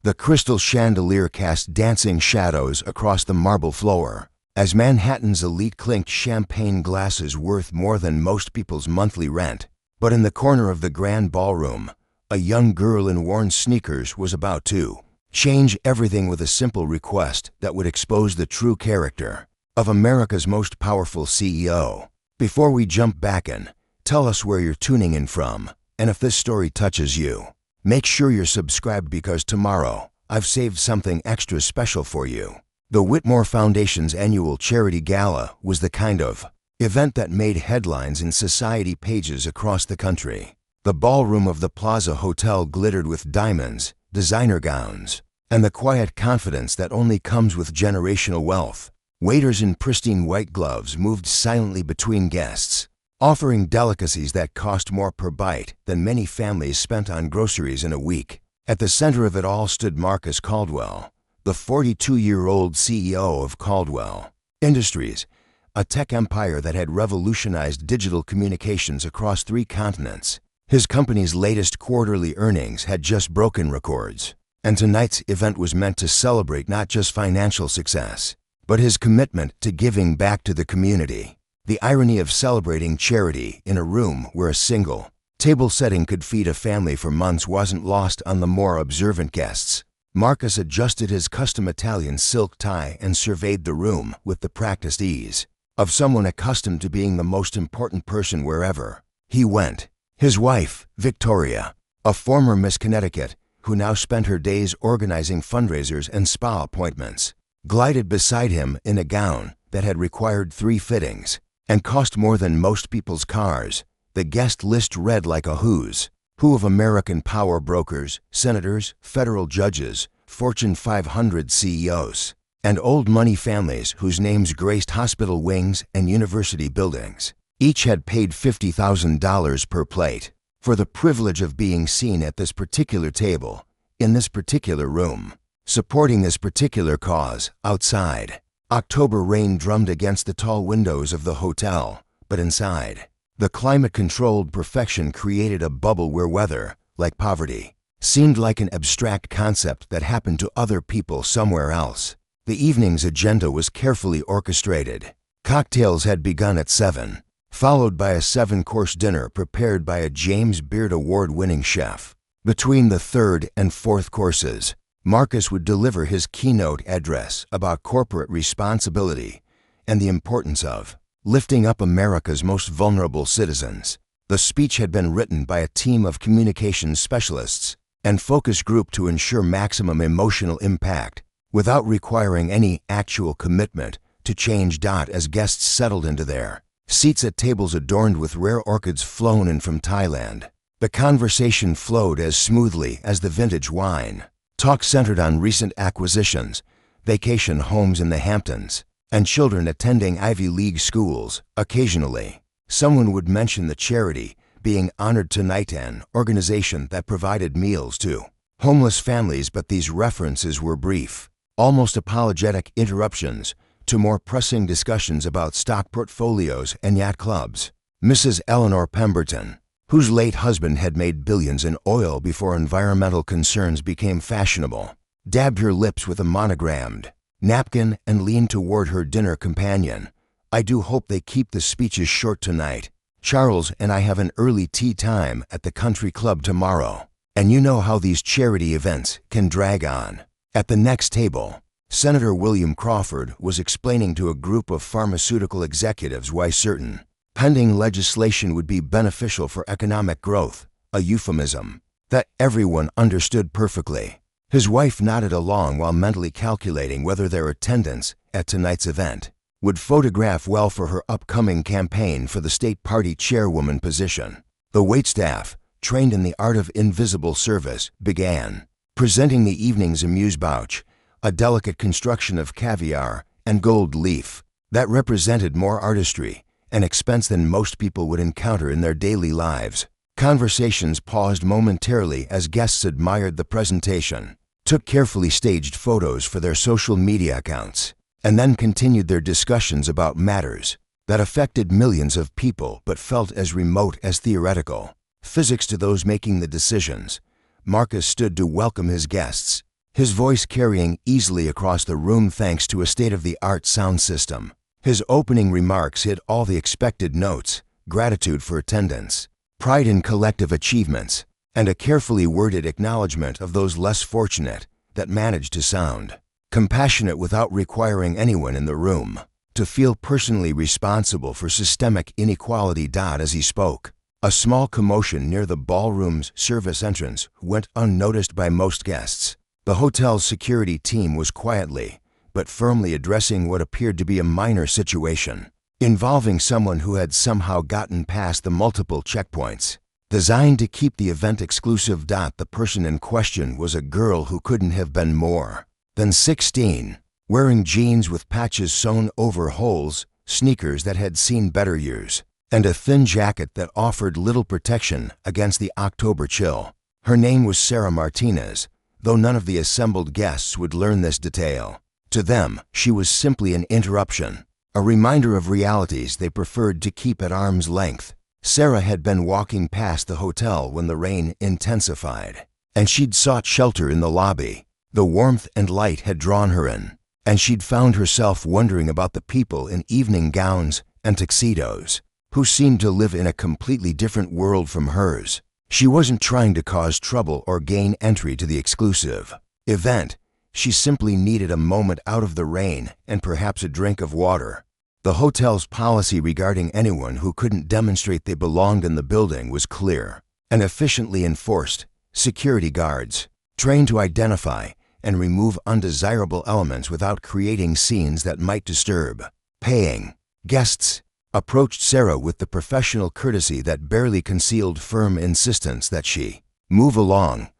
The crystal chandelier cast dancing shadows across the marble floor, as Manhattan's elite clinked champagne glasses worth more than most people's monthly rent. But in the corner of the grand ballroom, a young girl in worn sneakers was about to change everything with a simple request that would expose the true character of America's most powerful CEO. Before we jump back in, tell us where you're tuning in from, and if this story touches you, make sure you're subscribed because tomorrow, I've saved something extra special for you. The Whitmore Foundation's annual charity gala was the kind of event that made headlines in society pages across the country. The ballroom of the Plaza Hotel glittered with diamonds, designer gowns, and the quiet confidence that only comes with generational wealth. Waiters in pristine white gloves moved silently between guests, offering delicacies that cost more per bite than many families spent on groceries in a week. At the center of it all stood Marcus Caldwell, the 42-year-old CEO of Caldwell Industries, a tech empire that had revolutionized digital communications across 3 continents. His company's latest quarterly earnings had just broken records, and tonight's event was meant to celebrate not just financial success, but his commitment to giving back to the community. The irony of celebrating charity in a room where a single table setting could feed a family for months wasn't lost on the more observant guests. Marcus adjusted his custom Italian silk tie and surveyed the room with the practiced ease of someone accustomed to being the most important person wherever he went. His wife, Victoria, a former Miss Connecticut who now spent her days organizing fundraisers and spa appointments, glided beside him in a gown that had required 3 fittings and cost more than most people's cars. The guest list read like a who's who of American power brokers, senators, federal judges, Fortune 500 CEOs, and old money families whose names graced hospital wings and university buildings. Each had paid $50,000 per plate for the privilege of being seen at this particular table, in this particular room, supporting this particular cause. Outside, October rain drummed against the tall windows of the hotel, but inside, the climate-controlled perfection created a bubble where weather, like poverty, seemed like an abstract concept that happened to other people somewhere else. The evening's agenda was carefully orchestrated. Cocktails had begun at 7, followed by a 7-course dinner prepared by a James Beard Award-winning chef. Between the 3rd and 4th courses, Marcus would deliver his keynote address about corporate responsibility and the importance of lifting up America's most vulnerable citizens. The speech had been written by a team of communications specialists and focus group to ensure maximum emotional impact without requiring any actual commitment to change. As guests settled into their seats at tables adorned with rare orchids flown in from Thailand, the conversation flowed as smoothly as the vintage wine. Talk centered on recent acquisitions, vacation homes in the Hamptons, and children attending Ivy League schools. Occasionally, someone would mention the charity being honored tonight, an organization that provided meals to homeless families, but these references were brief, almost apologetic interruptions to more pressing discussions about stock portfolios and yacht clubs. Mrs. Eleanor Pemberton, whose late husband had made billions in oil before environmental concerns became fashionable, dabbed her lips with a monogrammed napkin and leaned toward her dinner companion. "I do hope they keep the speeches short tonight. Charles and I have an early tea time at the country club tomorrow, and you know how these charity events can drag on." At the next table, Senator William Crawford was explaining to a group of pharmaceutical executives why certain pending legislation would be beneficial for economic growth, a euphemism that everyone understood perfectly. His wife nodded along while mentally calculating whether their attendance at tonight's event would photograph well for her upcoming campaign for the state party chairwoman position. The waitstaff, trained in the art of invisible service, began presenting the evening's amuse-bouche, a delicate construction of caviar and gold leaf that represented more artistry and expense than most people would encounter in their daily lives. Conversations paused momentarily as guests admired the presentation, took carefully staged photos for their social media accounts, and then continued their discussions about matters that affected millions of people but felt as remote as theoretical physics to those making the decisions. Marcus stood to welcome his guests, his voice carrying easily across the room thanks to a state-of-the-art sound system. His opening remarks hit all the expected notes: gratitude for attendance, pride in collective achievements, and a carefully worded acknowledgement of those less fortunate that managed to sound compassionate without requiring anyone in the room to feel personally responsible for systemic inequality. As he spoke, a small commotion near the ballroom's service entrance went unnoticed by most guests. The hotel's security team was quietly but firmly addressing what appeared to be a minor situation involving someone who had somehow gotten past the multiple checkpoints designed to keep the event exclusive. The person in question was a girl who couldn't have been more than 16, wearing jeans with patches sewn over holes, sneakers that had seen better years, and a thin jacket that offered little protection against the October chill. Her name was Sarah Martinez, though none of the assembled guests would learn this detail. To them, she was simply an interruption, a reminder of realities they preferred to keep at arm's length. Sarah had been walking past the hotel when the rain intensified, and she'd sought shelter in the lobby. The warmth and light had drawn her in, and she'd found herself wondering about the people in evening gowns and tuxedos, who seemed to live in a completely different world from hers. She wasn't trying to cause trouble or gain entry to the exclusive event. She simply needed a moment out of the rain and perhaps a drink of water. The hotel's policy regarding anyone who couldn't demonstrate they belonged in the building was clear and efficiently enforced. Security guards, trained to identify and remove undesirable elements without creating scenes that might disturb paying guests, approached Sarah with the professional courtesy that barely concealed firm insistence that she move along.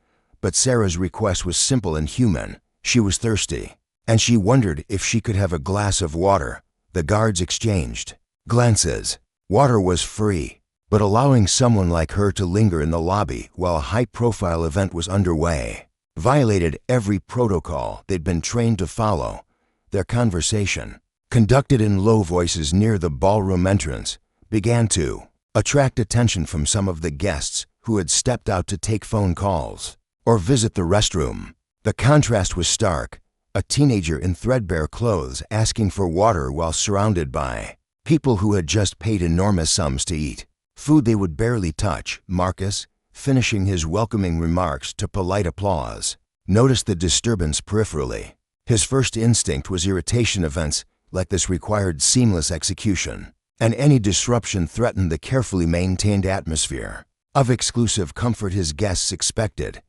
But Sarah's request was simple and human. She was thirsty, and she wondered if she could have a glass of water. The guards exchanged glances. Water was free, but allowing someone like her to linger in the lobby while a high-profile event was underway violated every protocol they'd been trained to follow. Their conversation, conducted in low voices near the ballroom entrance, began to attract attention from some of the guests who had stepped out to take phone calls or visit the restroom. The contrast was stark. A teenager in threadbare clothes asking for water while surrounded by people who had just paid enormous sums to eat food they would barely touch. Marcus, finishing his welcoming remarks to polite applause, noticed the disturbance peripherally. His first instinct was irritation. Events like this required seamless execution, and any disruption threatened the carefully maintained atmosphere of exclusive comfort his guests expected.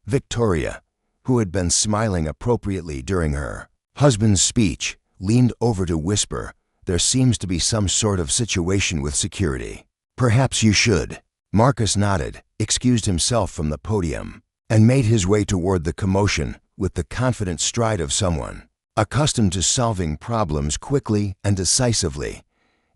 Victoria, who had been smiling appropriately during her husband's speech, leaned over to whisper, "There seems to be some sort of situation with security. Perhaps you should." Marcus nodded, excused himself from the podium, and made his way toward the commotion with the confident stride of someone accustomed to solving problems quickly and decisively.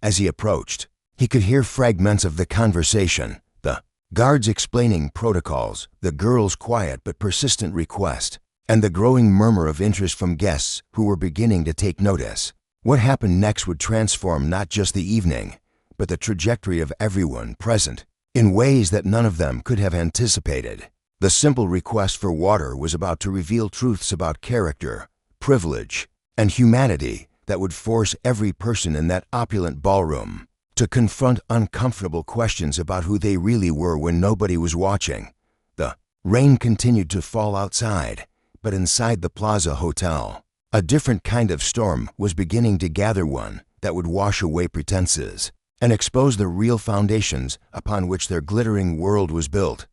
As he approached, he could hear fragments of the conversation, the guards explaining protocols, the girl's quiet but persistent request, and the growing murmur of interest from guests who were beginning to take notice. What happened next would transform not just the evening, but the trajectory of everyone present in ways that none of them could have anticipated. The simple request for water was about to reveal truths about character, privilege, and humanity that would force every person in that opulent ballroom to confront uncomfortable questions about who they really were when nobody was watching. The rain continued to fall outside, but inside the Plaza Hotel, a different kind of storm was beginning to gather, one that would wash away pretenses and expose the real foundations upon which their glittering world was built.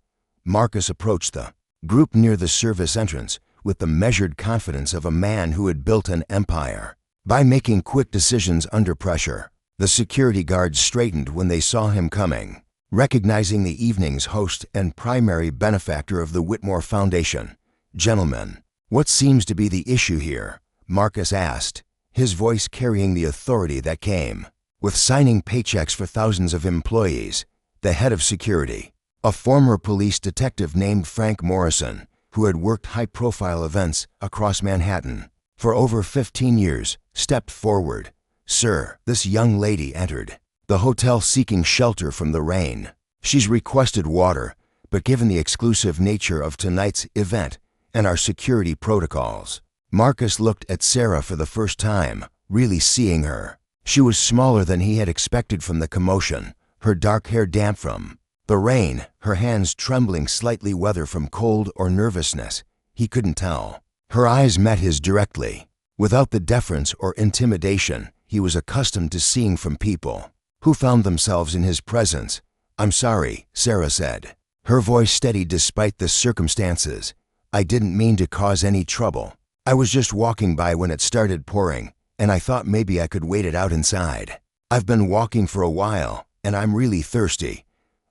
Marcus approached the group near the service entrance with the measured confidence of a man who had built an empire by making quick decisions under pressure. The security guards straightened when they saw him coming, recognizing the evening's host and primary benefactor of the Whitmore Foundation. "Gentlemen, what seems to be the issue here?" Marcus asked, his voice carrying the authority that came with signing paychecks for thousands of employees. The head of security, a former police detective named Frank Morrison, who had worked high-profile events across Manhattan for over 15 years, stepped forward. "Sir, this young lady entered the hotel seeking shelter from the rain. She's requested water, but given the exclusive nature of tonight's event, and our security protocols. Marcus looked at Sarah for the first time, really seeing her. She was smaller than he had expected from the commotion, her dark hair damp from the rain, her hands trembling slightly, whether from cold or nervousness. He couldn't tell. Her eyes met his directly, without the deference or intimidation he was accustomed to seeing from people who found themselves in his presence. "I'm sorry," Sarah said, her voice steady despite the circumstances. "I didn't mean to cause any trouble. I was just walking by when it started pouring, and I thought maybe I could wait it out inside. I've been walking for a while, and I'm really thirsty.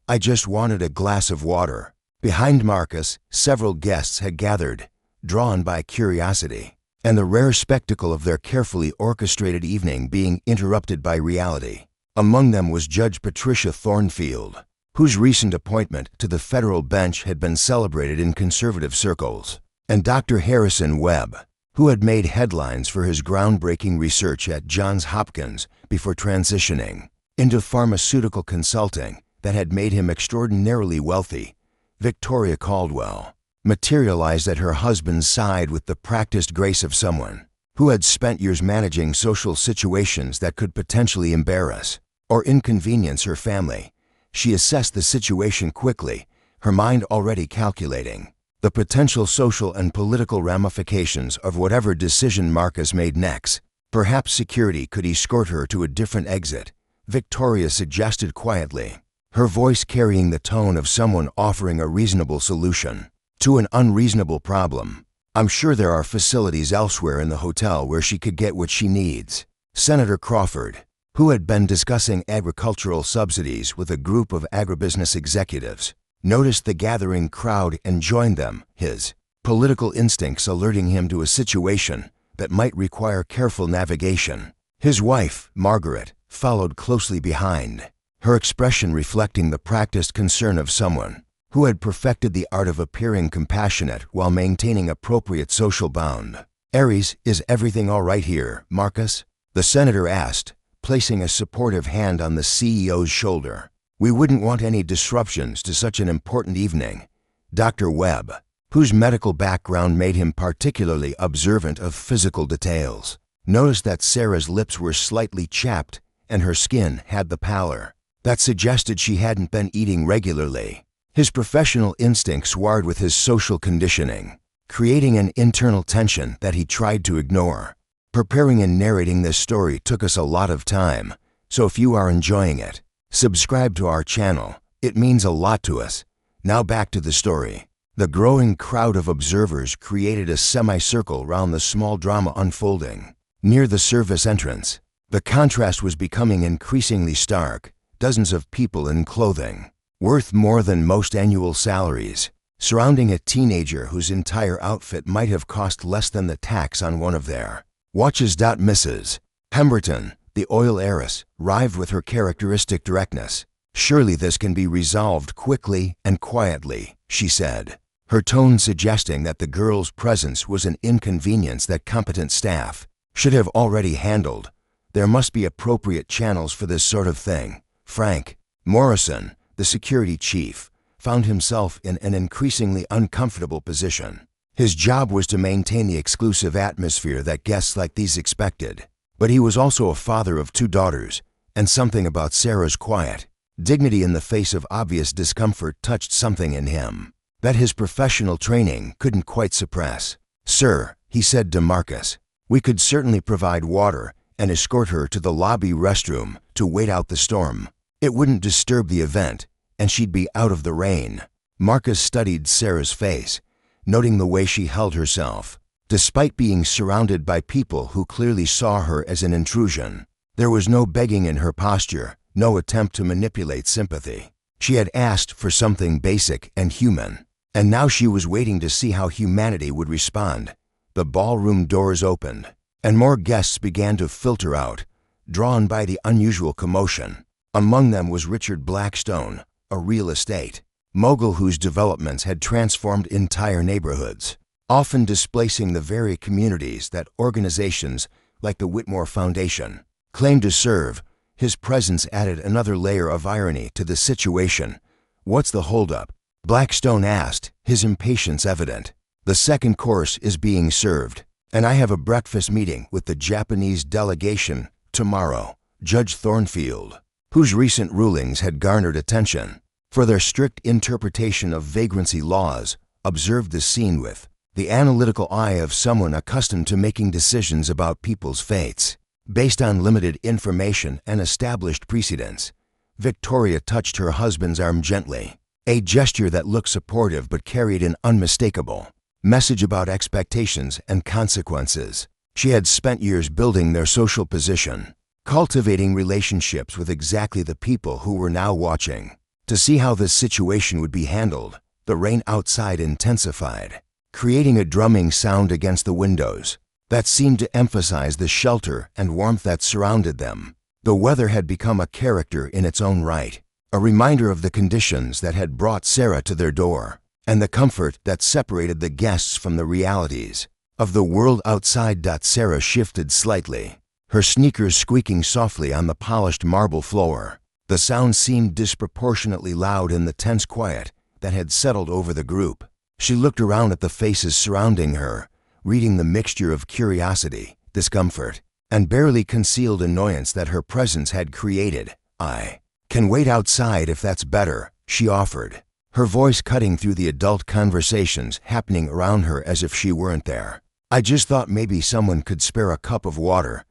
I just wanted a glass of water." Behind Marcus, several guests had gathered, drawn by curiosity, and the rare spectacle of their carefully orchestrated evening being interrupted by reality. Among them was Judge Patricia Thornfield, whose recent appointment to the federal bench had been celebrated in conservative circles, and Dr. Harrison Webb, who had made headlines for his groundbreaking research at Johns Hopkins before transitioning into pharmaceutical consulting that had made him extraordinarily wealthy. Victoria Caldwell materialized at her husband's side with the practiced grace of someone who had spent years managing social situations that could potentially embarrass or inconvenience her family. She assessed the situation quickly, her mind already calculating the potential social and political ramifications of whatever decision Marcus made next. Perhaps security could escort her to a different exit, Victoria suggested quietly, her voice carrying the tone of someone offering a reasonable solution to an unreasonable problem. "I'm sure there are facilities elsewhere in the hotel where she could get what she needs." Senator Crawford, who had been discussing agricultural subsidies with a group of agribusiness executives, noticed the gathering crowd and joined them, his political instincts alerting him to a situation that might require careful navigation. His wife, Margaret, followed closely behind, her expression reflecting the practiced concern of someone who had perfected the art of appearing compassionate while maintaining appropriate social bound. "Aries, is everything all right here, Marcus?" the senator asked, placing a supportive hand on the CEO's shoulder. "We wouldn't want any disruptions to such an important evening." Dr. Webb, whose medical background made him particularly observant of physical details, noticed that Sarah's lips were slightly chapped and her skin had the pallor that suggested she hadn't been eating regularly. His professional instincts warred with his social conditioning, creating an internal tension that he tried to ignore. Preparing and narrating this story took us a lot of time, so if you are enjoying it, subscribe to our channel. It means a lot to us. Now back to the story. The growing crowd of observers created a semicircle round the small drama unfolding near the service entrance. The contrast was becoming increasingly stark. Dozens of people in clothing worth more than most annual salaries, surrounding a teenager whose entire outfit might have cost less than the tax on one of their watches. Mrs. Pemberton, the oil heiress, arrived with her characteristic directness. "Surely this can be resolved quickly and quietly," she said, her tone suggesting that the girl's presence was an inconvenience that competent staff should have already handled. "There must be appropriate channels for this sort of thing." Frank Morrison, the security chief, found himself in an increasingly uncomfortable position. His job was to maintain the exclusive atmosphere that guests like these expected, but he was also a father of 2 daughters, and something about Sarah's quiet dignity in the face of obvious discomfort touched something in him that his professional training couldn't quite suppress. "Sir," he said to Marcus, "we could certainly provide water and escort her to the lobby restroom to wait out the storm. It wouldn't disturb the event, and she'd be out of the rain." Marcus studied Sarah's face, noting the way she held herself. Despite being surrounded by people who clearly saw her as an intrusion, there was no begging in her posture, no attempt to manipulate sympathy. She had asked for something basic and human, and now she was waiting to see how humanity would respond. The ballroom doors opened, and more guests began to filter out, drawn by the unusual commotion. Among them was Richard Blackstone, a real estate mogul whose developments had transformed entire neighborhoods, often displacing the very communities that organizations like the Whitmore Foundation claimed to serve. His presence added another layer of irony to the situation. "What's the holdup?" Blackstone asked, his impatience evident. The second course is being served, and I have a breakfast meeting with the Japanese delegation tomorrow. Judge Thornfield, whose recent rulings had garnered attention for their strict interpretation of vagrancy laws, observed the scene with the analytical eye of someone accustomed to making decisions about people's fates based on limited information and established precedents. Victoria touched her husband's arm gently, a gesture that looked supportive but carried an unmistakable message about expectations and consequences. She had spent years building their social position, cultivating relationships with exactly the people who were now watching to see how this situation would be handled. The rain outside intensified, creating a drumming sound against the windows that seemed to emphasize the shelter and warmth that surrounded them. The weather had become a character in its own right, a reminder of the conditions that had brought Sarah to their door, and the comfort that separated the guests from the realities of the world outside. Sarah shifted slightly, her sneakers squeaking softly on the polished marble floor. The sound seemed disproportionately loud in the tense quiet that had settled over the group. She looked around at the faces surrounding her, reading the mixture of curiosity, discomfort, and barely concealed annoyance that her presence had created. "I can wait outside if that's better," she offered, her voice cutting through the adult conversations happening around her as if she weren't there. "I just thought maybe someone could spare a cup of water.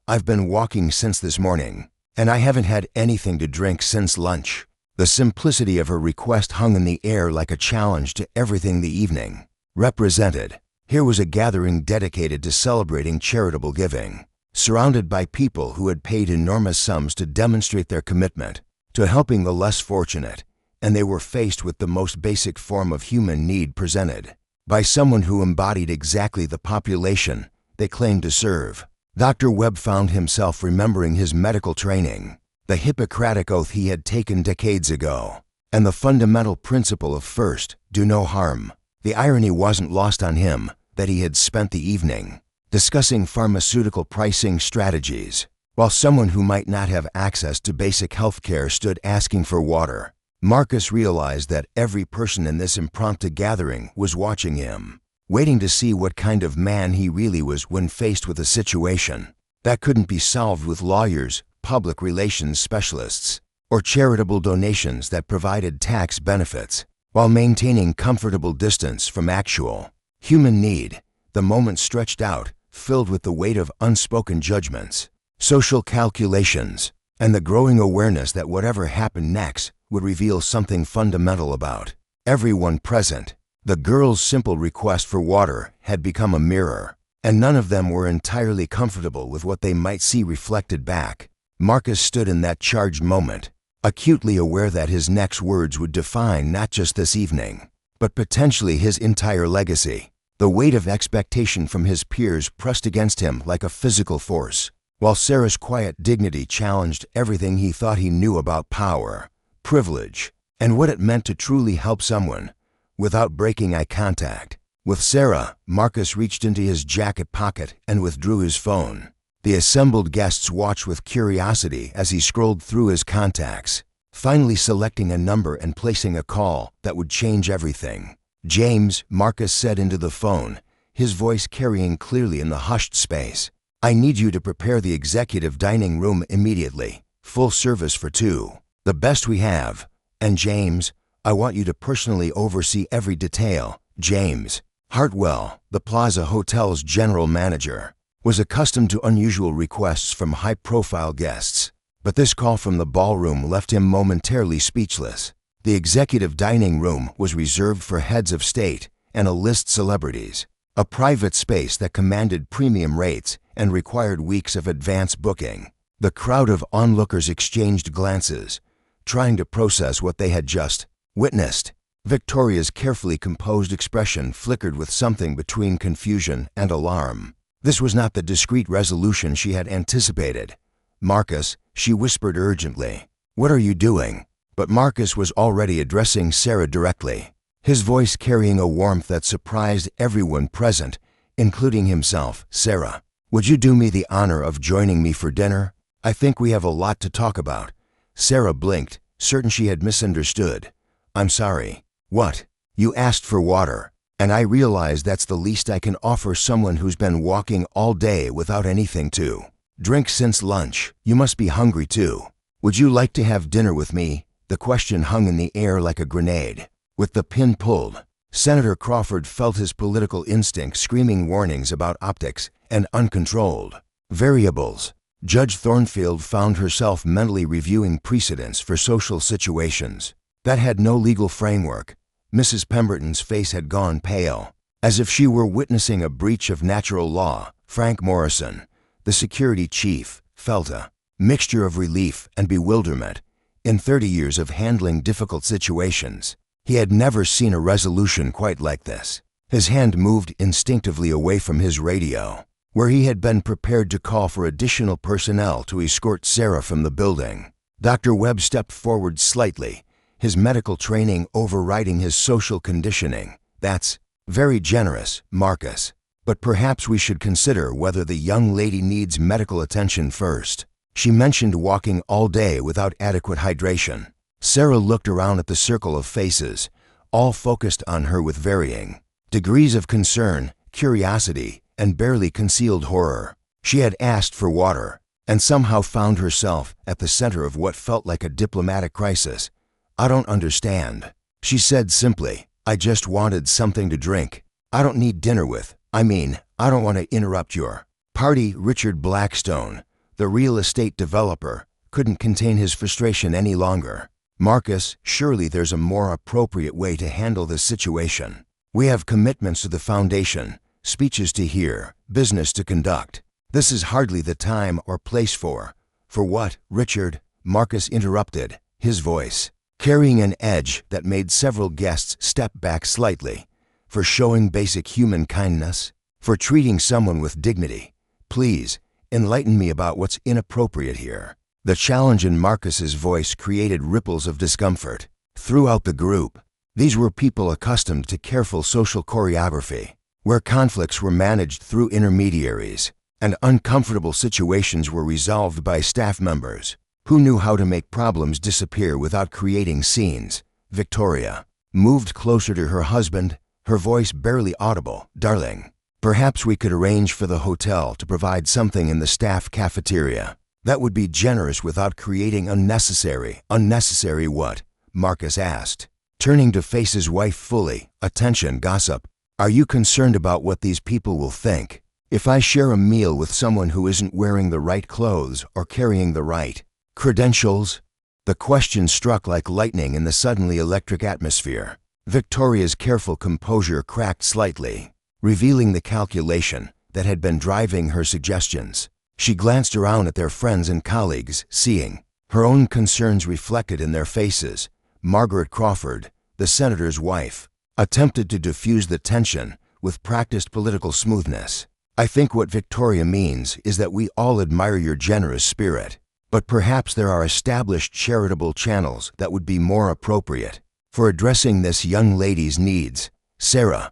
I've been walking since this morning, and I haven't had anything to drink since lunch." The simplicity of her request hung in the air like a challenge to everything the evening represented. Here was a gathering dedicated to celebrating charitable giving, surrounded by people who had paid enormous sums to demonstrate their commitment to helping the less fortunate, and they were faced with the most basic form of human need presented by someone who embodied exactly the population they claimed to serve. Dr. Webb found himself remembering his medical training, the Hippocratic oath he had taken decades ago, and the fundamental principle of first, do no harm. The irony wasn't lost on him that he had spent the evening discussing pharmaceutical pricing strategies, while someone who might not have access to basic health care stood asking for water. Marcus realized that every person in this impromptu gathering was watching him, waiting to see what kind of man he really was when faced with a situation that couldn't be solved with lawyers, public relations specialists, or charitable donations that provided tax benefits, while maintaining comfortable distance from actual human need. The moment stretched out, filled with the weight of unspoken judgments, social calculations, and the growing awareness that whatever happened next would reveal something fundamental about everyone present. The girls' simple request for water had become a mirror, and none of them were entirely comfortable with what they might see reflected back. Marcus stood in that charged moment, acutely aware that his next words would define not just this evening, but potentially his entire legacy. The weight of expectation from his peers pressed against him like a physical force, while Sarah's quiet dignity challenged everything he thought he knew about power, privilege, and what it meant to truly help someone without breaking eye contact. With Sarah, Marcus reached into his jacket pocket and withdrew his phone. The assembled guests watched with curiosity as he scrolled through his contacts, finally selecting a number and placing a call that would change everything. "James," Marcus said into the phone, his voice carrying clearly in the hushed space. "I need you to prepare the executive dining room immediately. Full service for 2. The best we have. And James, I want you to personally oversee every detail." James Hartwell, the Plaza Hotel's general manager, was accustomed to unusual requests from high-profile guests, but this call from the ballroom left him momentarily speechless. The executive dining room was reserved for heads of state and A-list celebrities, a private space that commanded premium rates and required weeks of advance booking. The crowd of onlookers exchanged glances, trying to process what they had just witnessed. Victoria's carefully composed expression flickered with something between confusion and alarm. This was not the discreet resolution she had anticipated. "Marcus," she whispered urgently, "what are you doing?" But Marcus was already addressing Sarah directly, his voice carrying a warmth that surprised everyone present, including himself. "Sarah, would you do me the honor of joining me for dinner? I think we have a lot to talk about." Sarah blinked, certain she had misunderstood. "I'm sorry. What? You asked for water." And I realize that's the least I can offer someone who's been walking all day without anything to drink since lunch. You must be hungry too. Would you like to have dinner with me? The question hung in the air like a grenade. With the pin pulled, Senator Crawford felt his political instinct screaming warnings about optics and uncontrolled variables. Judge Thornfield found herself mentally reviewing precedents for social situations that had no legal framework. Mrs. Pemberton's face had gone pale, as if she were witnessing a breach of natural law. Frank Morrison, the security chief, felt a mixture of relief and bewilderment. In 30 years of handling difficult situations, he had never seen a resolution quite like this. His hand moved instinctively away from his radio, where he had been prepared to call for additional personnel to escort Sarah from the building. Dr. Webb stepped forward slightly, his medical training overriding his social conditioning. That's very generous, Marcus, but perhaps we should consider whether the young lady needs medical attention first. She mentioned walking all day without adequate hydration. Sarah looked around at the circle of faces, all focused on her with varying degrees of concern, curiosity, and barely concealed horror. She had asked for water, and somehow found herself at the center of what felt like a diplomatic crisis. I don't understand, she said simply. I just wanted something to drink. I don't need dinner with. I don't want to interrupt your party. Richard Blackstone, the real estate developer, couldn't contain his frustration any longer. Marcus, surely there's a more appropriate way to handle this situation. We have commitments to the foundation, speeches to hear, business to conduct. This is hardly the time or place for what, Richard? Marcus interrupted, his voice carrying an edge that made several guests step back slightly. For showing basic human kindness, for treating someone with dignity. Please, enlighten me about what's inappropriate here. The challenge in Marcus's voice created ripples of discomfort throughout the group. These were people accustomed to careful social choreography, where conflicts were managed through intermediaries, and uncomfortable situations were resolved by staff members who knew how to make problems disappear without creating scenes. Victoria moved closer to her husband, her voice barely audible. Darling, perhaps we could arrange for the hotel to provide something in the staff cafeteria. That would be generous without creating unnecessary what? Marcus asked, turning to face his wife fully. Attention, gossip. Are you concerned about what these people will think if I share a meal with someone who isn't wearing the right clothes or carrying the right credentials? The question struck like lightning in the suddenly electric atmosphere. Victoria's careful composure cracked slightly, revealing the calculation that had been driving her suggestions. She glanced around at their friends and colleagues, seeing her own concerns reflected in their faces. Margaret Crawford, the senator's wife, attempted to diffuse the tension with practiced political smoothness. I think what Victoria means is that we all admire your generous spirit, but perhaps there are established charitable channels that would be more appropriate for addressing this young lady's needs. Sarah,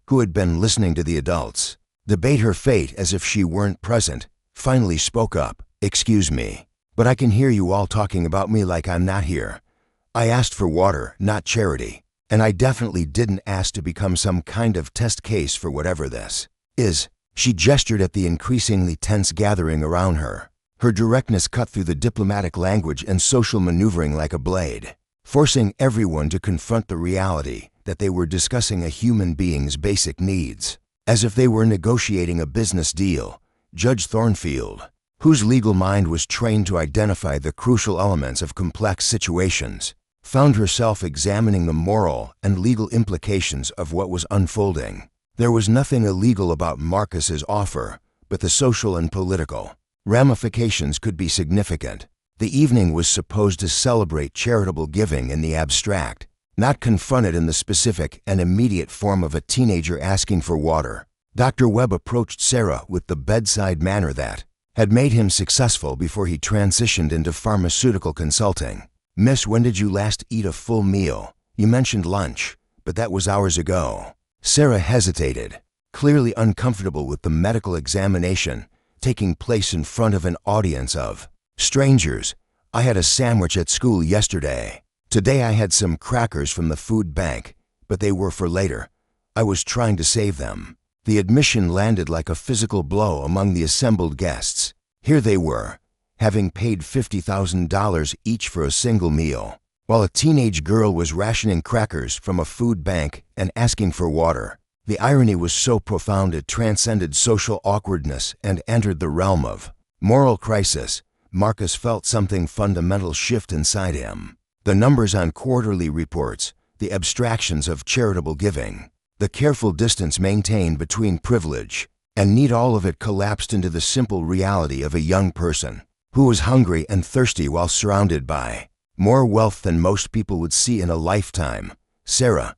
who had been listening to the adults debate her fate as if she weren't present, finally spoke up. Excuse me, but I can hear you all talking about me like I'm not here. I asked for water, not charity, and I definitely didn't ask to become some kind of test case for whatever this is. She gestured at the increasingly tense gathering around her. Her directness cut through the diplomatic language and social maneuvering like a blade, forcing everyone to confront the reality that they were discussing a human being's basic needs, as if they were negotiating a business deal. Judge Thornfield, whose legal mind was trained to identify the crucial elements of complex situations, found herself examining the moral and legal implications of what was unfolding. There was nothing illegal about Marcus's offer, but the social and political ramifications could be significant. The evening was supposed to celebrate charitable giving in the abstract, not confronted in the specific and immediate form of a teenager asking for water. Dr. Webb approached Sarah with the bedside manner that had made him successful before he transitioned into pharmaceutical consulting. Miss, when did you last eat a full meal? You mentioned lunch, but that was hours ago. Sarah hesitated, clearly uncomfortable with the medical examination taking place in front of an audience of strangers. I had a sandwich at school yesterday. Today I had some crackers from the food bank, but they were for later. I was trying to save them." The admission landed like a physical blow among the assembled guests. Here they were, having paid $50,000 each for a single meal, while a teenage girl was rationing crackers from a food bank and asking for water. The irony was so profound it transcended social awkwardness and entered the realm of moral crisis. Marcus felt something fundamental shift inside him. The numbers on quarterly reports, the abstractions of charitable giving, the careful distance maintained between privilege and need, all of it collapsed into the simple reality of a young person who was hungry and thirsty while surrounded by more wealth than most people would see in a lifetime. "Sarah,"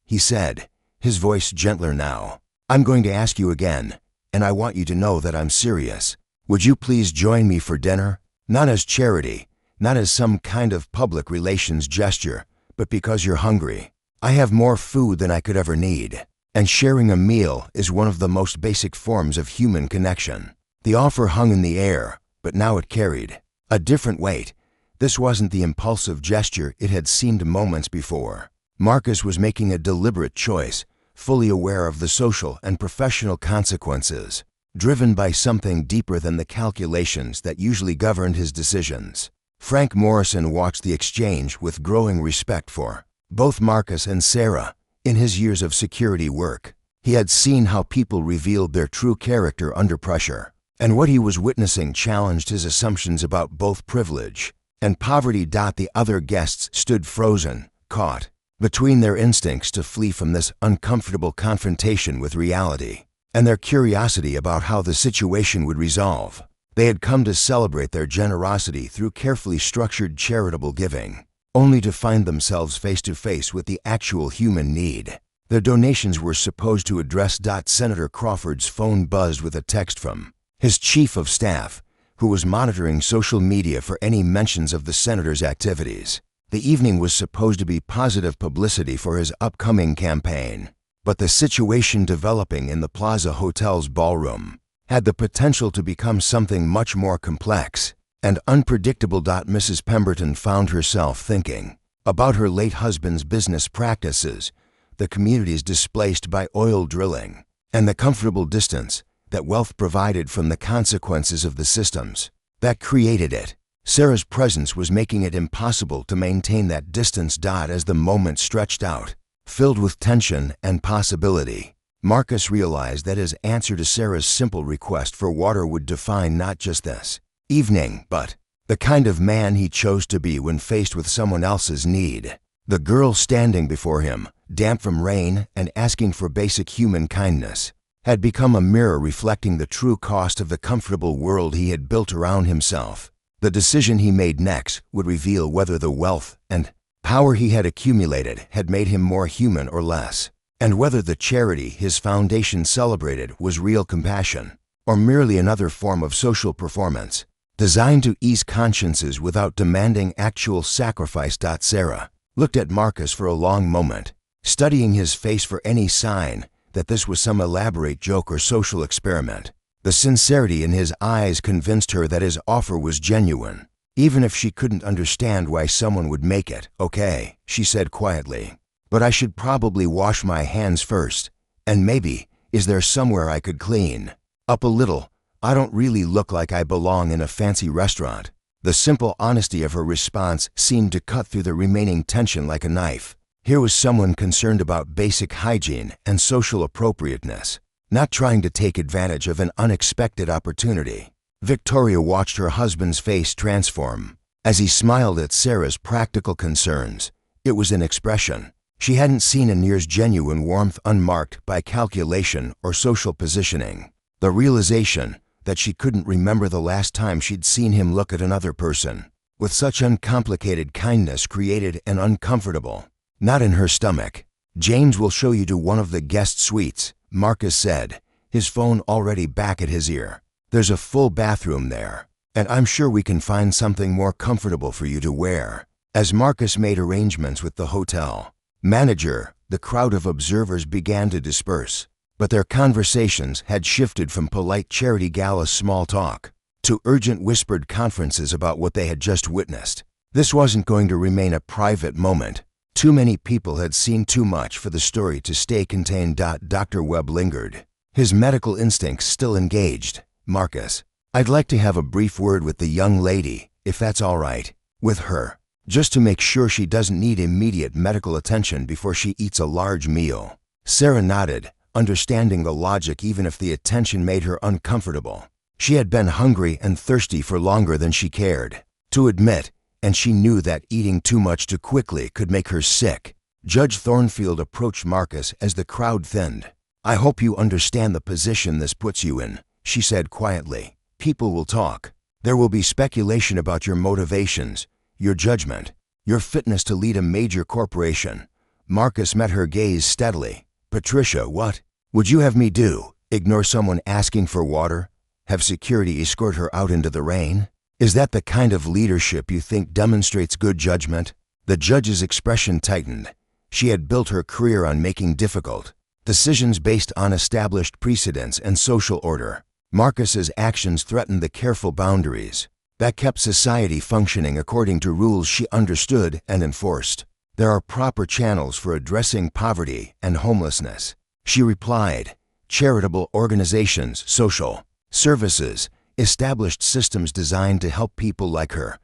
he said, his voice gentler now, "I'm going to ask you again, and I want you to know that I'm serious. Would you please join me for dinner? Not as charity, not as some kind of public relations gesture, but because you're hungry. I have more food than I could ever need, and sharing a meal is one of the most basic forms of human connection." The offer hung in the air, but now it carried a different weight. This wasn't the impulsive gesture it had seemed moments before. Marcus was making a deliberate choice, fully aware of the social and professional consequences, driven by something deeper than the calculations that usually governed his decisions. Frank Morrison watched the exchange with growing respect for both Marcus and Sarah. In his years of security work, he had seen how people revealed their true character under pressure, and what he was witnessing challenged his assumptions about both privilege and poverty. The other guests stood frozen, caught between their instincts to flee from this uncomfortable confrontation with reality and their curiosity about how the situation would resolve. They had come to celebrate their generosity through carefully structured charitable giving, only to find themselves face to face with the actual human need. Their donations were supposed to address. Senator Crawford's phone buzzed with a text from his chief of staff, who was monitoring social media for any mentions of the senator's activities. The evening was supposed to be positive publicity for his upcoming campaign, but the situation developing in the Plaza Hotel's ballroom had the potential to become something much more complex and unpredictable. Mrs. Pemberton found herself thinking about her late husband's business practices, the communities displaced by oil drilling, and the comfortable distance that wealth provided from the consequences of the systems that created it. Sarah's presence was making it impossible to maintain that distance. As the moment stretched out, filled with tension and possibility, Marcus realized that his answer to Sarah's simple request for water would define not just this evening, but the kind of man he chose to be when faced with someone else's need. The girl standing before him, damp from rain and asking for basic human kindness, had become a mirror reflecting the true cost of the comfortable world he had built around himself. The decision he made next would reveal whether the wealth and power he had accumulated had made him more human or less, and whether the charity his foundation celebrated was real compassion or merely another form of social performance designed to ease consciences without demanding actual sacrifice. Sarah looked at Marcus for a long moment, studying his face for any sign that this was some elaborate joke or social experiment. The sincerity in his eyes convinced her that his offer was genuine, even if she couldn't understand why someone would make it. "Okay," she said quietly, "but I should probably wash my hands first, and maybe, is there somewhere I could clean up a little? I don't really look like I belong in a fancy restaurant." The simple honesty of her response seemed to cut through the remaining tension like a knife. Here was someone concerned about basic hygiene and social appropriateness, not trying to take advantage of an unexpected opportunity. Victoria watched her husband's face transform as he smiled at Sarah's practical concerns. It was an expression she hadn't seen in years, genuine warmth unmarked by calculation or social positioning. The realization that she couldn't remember the last time she'd seen him look at another person with such uncomplicated kindness created an uncomfortable knot in her stomach. "James will show you to one of the guest suites," Marcus said, his phone already back at his ear. "There's a full bathroom there, and I'm sure we can find something more comfortable for you to wear." As Marcus made arrangements with the hotel manager, the crowd of observers began to disperse, but their conversations had shifted from polite charity gala small talk to urgent whispered conferences about what they had just witnessed. This wasn't going to remain a private moment. Too many people had seen too much for the story to stay contained. Dr. Webb lingered, his medical instincts still engaged. Marcus, I'd like to have a brief word with the young lady, if that's all right, with her, just to make sure she doesn't need immediate medical attention before she eats a large meal. Sarah nodded, understanding the logic even if the attention made her uncomfortable. She had been hungry and thirsty for longer than she cared to admit, and she knew that eating too much too quickly could make her sick. Judge Thornfield approached Marcus as the crowd thinned. I hope you understand the position this puts you in, she said quietly. People will talk. There will be speculation about your motivations, your judgment, your fitness to lead a major corporation. Marcus met her gaze steadily. Patricia, what would you have me do? Ignore someone asking for water? Have security escort her out into the rain? Is that the kind of leadership you think demonstrates good judgment? The judge's expression tightened. She had built her career on making difficult decisions based on established precedents and social order. Marcus's actions threatened the careful boundaries that kept society functioning according to rules she understood and enforced. There are proper channels for addressing poverty and homelessness, she replied. Charitable organizations, social services, established systems designed to help people like her.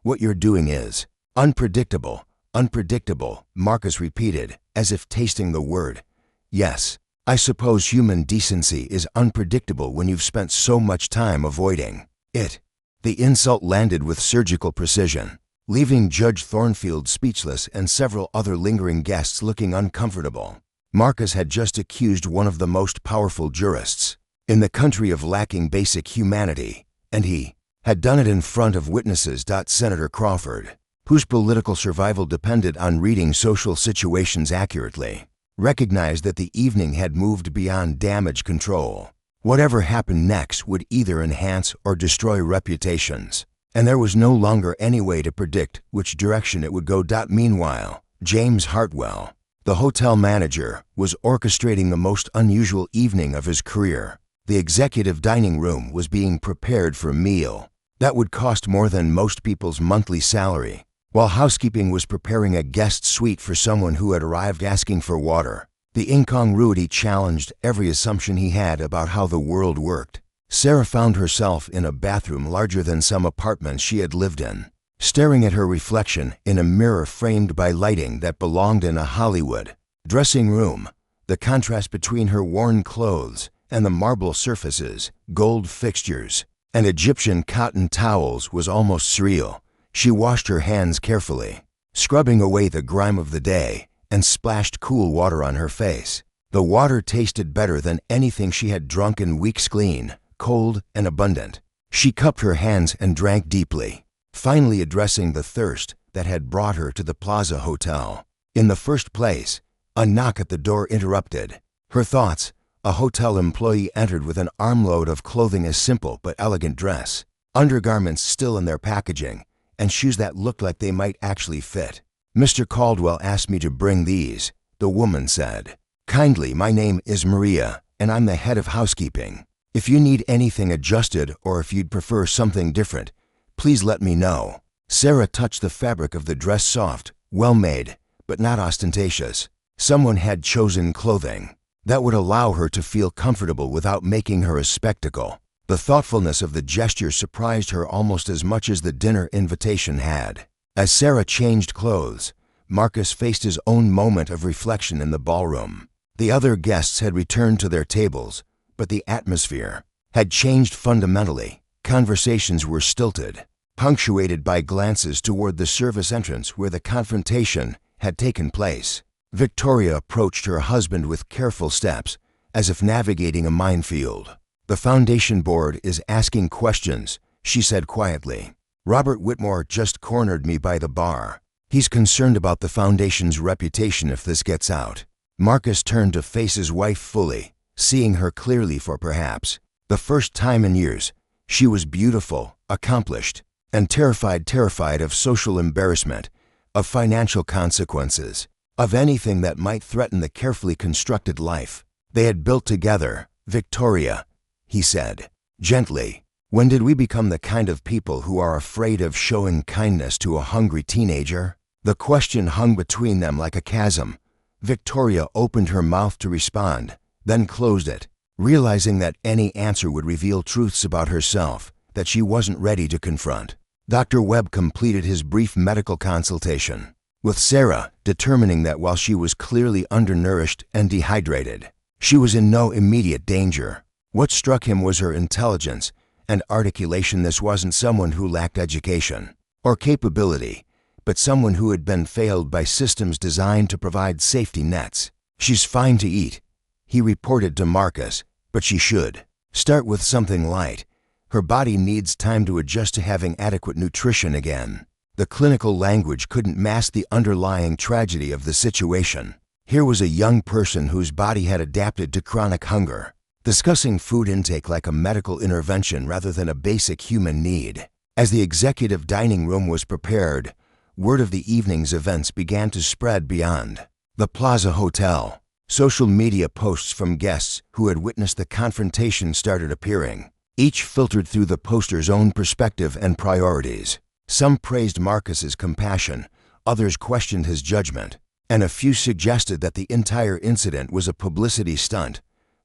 What you're doing is unpredictable, unpredictable, Marcus repeated, as if tasting the word. Yes, I suppose human decency is unpredictable when you've spent so much time avoiding it. The insult landed with surgical precision, leaving Judge Thornfield speechless and several other lingering guests looking uncomfortable. Marcus had just accused one of the most powerful jurists in the country of lacking basic humanity, and he had done it in front of witnesses. Senator Crawford, whose political survival depended on reading social situations accurately, recognized that the evening had moved beyond damage control. Whatever happened next would either enhance or destroy reputations, and there was no longer any way to predict which direction it would go. Meanwhile, James Hartwell, the hotel manager, was orchestrating the most unusual evening of his career. The executive dining room was being prepared for a meal that would cost more than most people's monthly salary, while housekeeping was preparing a guest suite for someone who had arrived asking for water. The incongruity challenged every assumption he had about how the world worked. Sarah found herself in a bathroom larger than some apartments she had lived in, staring at her reflection in a mirror framed by lighting that belonged in a Hollywood dressing room. The contrast between her worn clothes and the marble surfaces, gold fixtures, and Egyptian cotton towels was almost surreal. She washed her hands carefully, scrubbing away the grime of the day, and splashed cool water on her face. The water tasted better than anything she had drunk in weeks, clean, cold, and abundant. She cupped her hands and drank deeply, finally addressing the thirst that had brought her to the Plaza Hotel. In the first place, a knock at the door interrupted her thoughts. A hotel employee entered with an armload of clothing, a simple but elegant dress, undergarments still in their packaging, and shoes that looked like they might actually fit. Mr. Caldwell asked me to bring these, the woman said. Kindly, my name is Maria, and I'm the head of housekeeping. If you need anything adjusted or if you'd prefer something different, please let me know. Sarah touched the fabric of the dress, soft, well-made, but not ostentatious. Someone had chosen clothing that would allow her to feel comfortable without making her a spectacle. The thoughtfulness of the gesture surprised her almost as much as the dinner invitation had. As Sarah changed clothes, Marcus faced his own moment of reflection in the ballroom. The other guests had returned to their tables, but the atmosphere had changed fundamentally. Conversations were stilted, punctuated by glances toward the service entrance where the confrontation had taken place. Victoria approached her husband with careful steps, as if navigating a minefield. The foundation board is asking questions, she said quietly. Robert Whitmore just cornered me by the bar. He's concerned about the foundation's reputation if this gets out. Marcus turned to face his wife fully, seeing her clearly for perhaps the first time in years. She was beautiful, accomplished, and terrified of social embarrassment, of financial consequences, of anything that might threaten the carefully constructed life they had built together. Victoria, he said, gently, when did we become the kind of people who are afraid of showing kindness to a hungry teenager? The question hung between them like a chasm. Victoria opened her mouth to respond, then closed it, realizing that any answer would reveal truths about herself that she wasn't ready to confront. Dr. Webb completed his brief medical consultation, with Sarah determining that while she was clearly undernourished and dehydrated, she was in no immediate danger. What struck him was her intelligence and articulation. This wasn't someone who lacked education or capability, but someone who had been failed by systems designed to provide safety nets. "She's fine to eat," he reported to Marcus, "but she should start with something light. Her body needs time to adjust to having adequate nutrition again." The clinical language couldn't mask the underlying tragedy of the situation. Here was a young person whose body had adapted to chronic hunger, discussing food intake like a medical intervention rather than a basic human need. As the executive dining room was prepared, word of the evening's events began to spread beyond the Plaza Hotel. Social media posts from guests who had witnessed the confrontation started appearing, each filtered through the poster's own perspective and priorities. Some praised Marcus's compassion, others questioned his judgment, and a few suggested that the entire incident was a publicity stunt.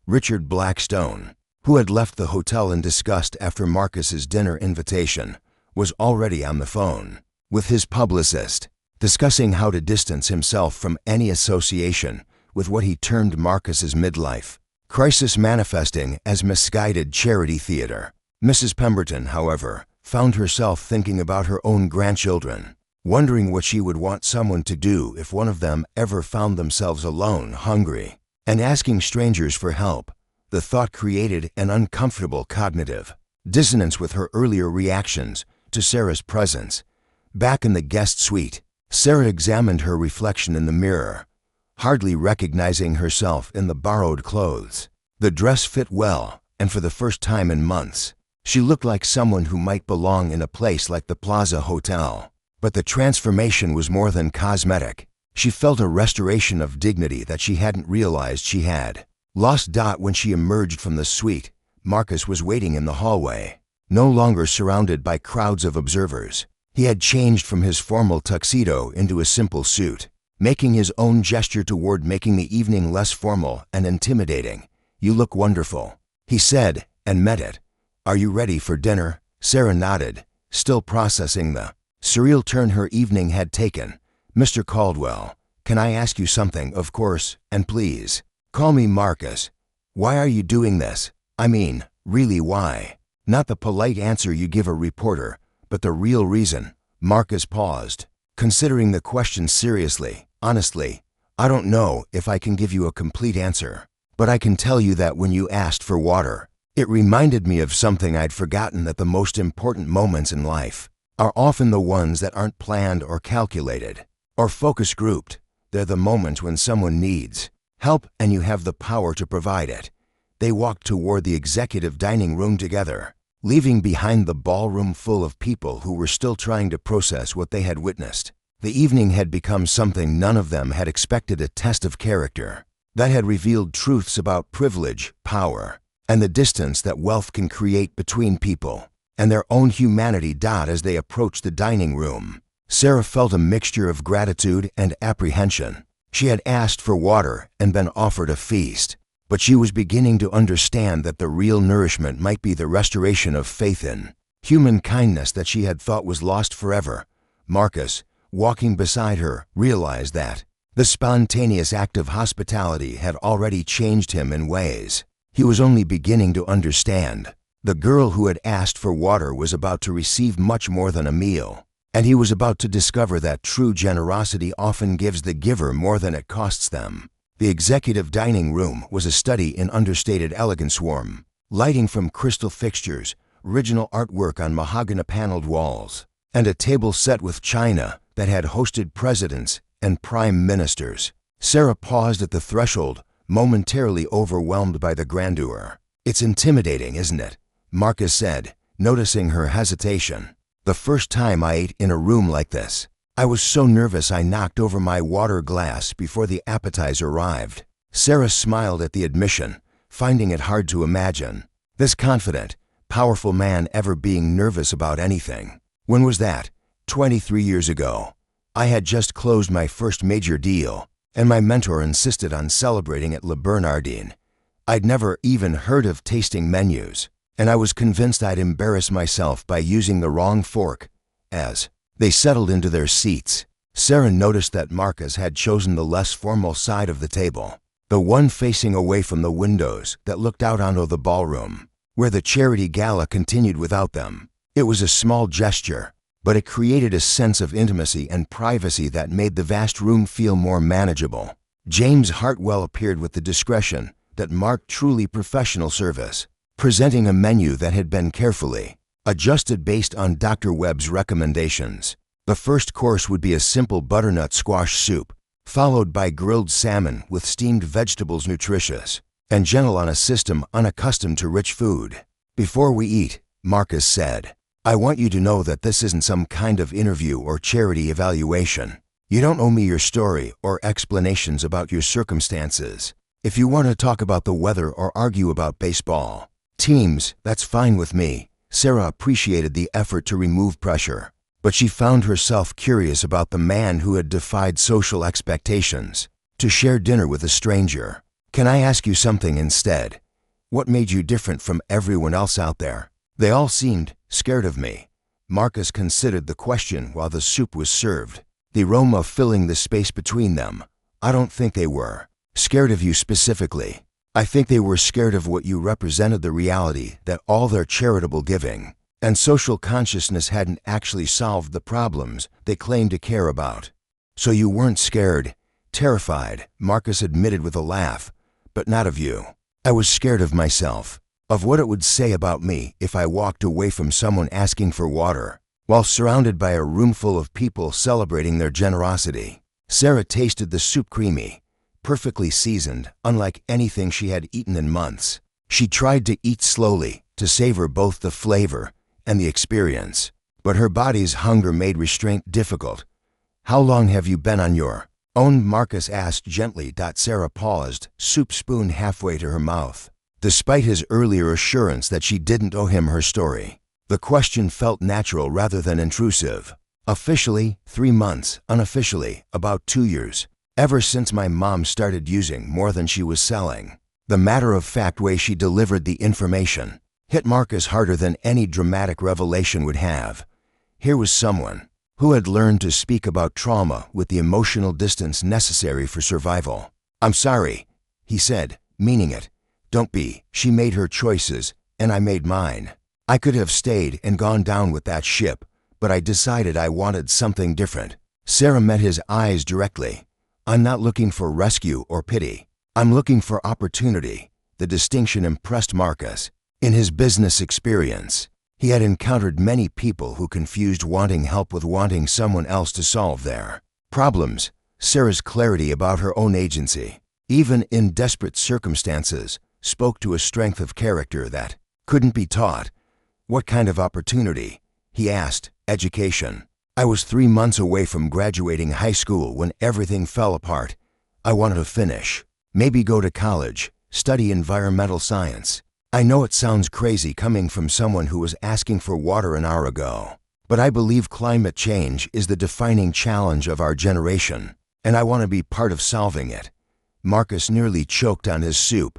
Richard Blackstone, who had left the hotel in disgust after Marcus's dinner invitation, was already on the phone with his publicist, discussing how to distance himself from any association with what he termed Marcus's midlife crisis manifesting as misguided charity theater. Mrs. Pemberton, however, found herself thinking about her own grandchildren, wondering what she would want someone to do if one of them ever found themselves alone, hungry, and asking strangers for help. The thought created an uncomfortable cognitive dissonance with her earlier reactions to Sarah's presence. Back in the guest suite, Sarah examined her reflection in the mirror, hardly recognizing herself in the borrowed clothes. The dress fit well, and for the first time in months, she looked like someone who might belong in a place like the Plaza Hotel. But the transformation was more than cosmetic. She felt a restoration of dignity that she hadn't realized she had lost. When she emerged from the suite, Marcus was waiting in the hallway, no longer surrounded by crowds of observers. He had changed from his formal tuxedo into a simple suit, making his own gesture toward making the evening less formal and intimidating. "You look wonderful," he said, and meant it. "Are you ready for dinner?" Sarah nodded, still processing the surreal turn her evening had taken. "Mr. Caldwell, can I ask you something?" "Of course, and please, call me Marcus. Why are you doing this? I mean, really why?" Not the polite answer you give a reporter, but the real reason. Marcus paused, considering the question seriously. "Honestly, I don't know if I can give you a complete answer, but I can tell you that when you asked for water, it reminded me of something I'd forgotten, that the most important moments in life are often the ones that aren't planned or calculated or focus grouped. They're the moments when someone needs help and you have the power to provide it." They walked toward the executive dining room together, leaving behind the ballroom full of people who were still trying to process what they had witnessed. The evening had become something none of them had expected, a test of character that had revealed truths about privilege, power, and the distance that wealth can create between people and their own humanity. As they approached the dining room, Sarah felt a mixture of gratitude and apprehension. She had asked for water and been offered a feast, but she was beginning to understand that the real nourishment might be the restoration of faith in human kindness that she had thought was lost forever. Marcus, walking beside her, realized that the spontaneous act of hospitality had already changed him in ways he was only beginning to understand. The girl who had asked for water was about to receive much more than a meal, and he was about to discover that true generosity often gives the giver more than it costs them. The executive dining room was a study in understated elegance. Warm lighting from crystal fixtures, original artwork on mahogany-paneled walls, and a table set with china that had hosted presidents and prime ministers. Sarah paused at the threshold, momentarily overwhelmed by the grandeur. "It's intimidating, isn't it?" Marcus said, noticing her hesitation. "The first time I ate in a room like this, I was so nervous I knocked over my water glass before the appetizer arrived." Sarah smiled at the admission, finding it hard to imagine this confident, powerful man ever being nervous about anything. "When was that?" 23 years ago. I had just closed my first major deal, and my mentor insisted on celebrating at Le Bernardin. I'd never even heard of tasting menus, and I was convinced I'd embarrass myself by using the wrong fork. As they settled into their seats, Sarah noticed that Marcus had chosen the less formal side of the table, the one facing away from the windows that looked out onto the ballroom, where the charity gala continued without them. It was a small gesture, but it created a sense of intimacy and privacy that made the vast room feel more manageable. James Hartwell appeared with the discretion that marked truly professional service, presenting a menu that had been carefully adjusted based on Dr. Webb's recommendations. The first course would be a simple butternut squash soup, followed by grilled salmon with steamed vegetables, nutritious and gentle on a system unaccustomed to rich food. "Before we eat," Marcus said, "I want you to know that this isn't some kind of interview or charity evaluation. You don't owe me your story or explanations about your circumstances. If you want to talk about the weather or argue about baseball teams, that's fine with me." Sarah appreciated the effort to remove pressure, but she found herself curious about the man who had defied social expectations to share dinner with a stranger. "Can I ask you something instead? What made you different from everyone else out there?" "They all seemed scared of me." Marcus considered the question while the soup was served, the aroma filling the space between them. "I don't think they were scared of you specifically. I think they were scared of what you represented, the reality that all their charitable giving and social consciousness hadn't actually solved the problems they claimed to care about." "So you weren't scared, terrified," Marcus admitted with a laugh, "but not of you." "I was scared of myself, of what it would say about me if I walked away from someone asking for water, while surrounded by a room full of people celebrating their generosity." Sarah tasted the soup, creamy, perfectly seasoned, unlike anything she had eaten in months. She tried to eat slowly, to savor both the flavor and the experience, but her body's hunger made restraint difficult. "How long have you been on your own?" Marcus asked gently. Sarah paused, soup spoon halfway to her mouth. Despite his earlier assurance that she didn't owe him her story, the question felt natural rather than intrusive. "Officially, 3 months. Unofficially, about 2 years. Ever since my mom started using more than she was selling." The matter-of-fact way she delivered the information hit Marcus harder than any dramatic revelation would have. Here was someone who had learned to speak about trauma with the emotional distance necessary for survival. "I'm sorry," he said, meaning it. "Don't be." She made her choices, and I made mine. I could have stayed and gone down with that ship, but I decided I wanted something different. Sarah met his eyes directly. "I'm not looking for rescue or pity. I'm looking for opportunity." The distinction impressed Marcus. In his business experience, he had encountered many people who confused wanting help with wanting someone else to solve their problems. Sarah's clarity about her own agency, even in desperate circumstances, spoke to a strength of character that couldn't be taught. "What kind of opportunity?" he asked. "Education. I was 3 months away from graduating high school when everything fell apart. I wanted to finish, maybe go to college, study environmental science." I know it sounds crazy coming from someone who was asking for water an hour ago, but I believe climate change is the defining challenge of our generation, and I want to be part of solving it. Marcus nearly choked on his soup.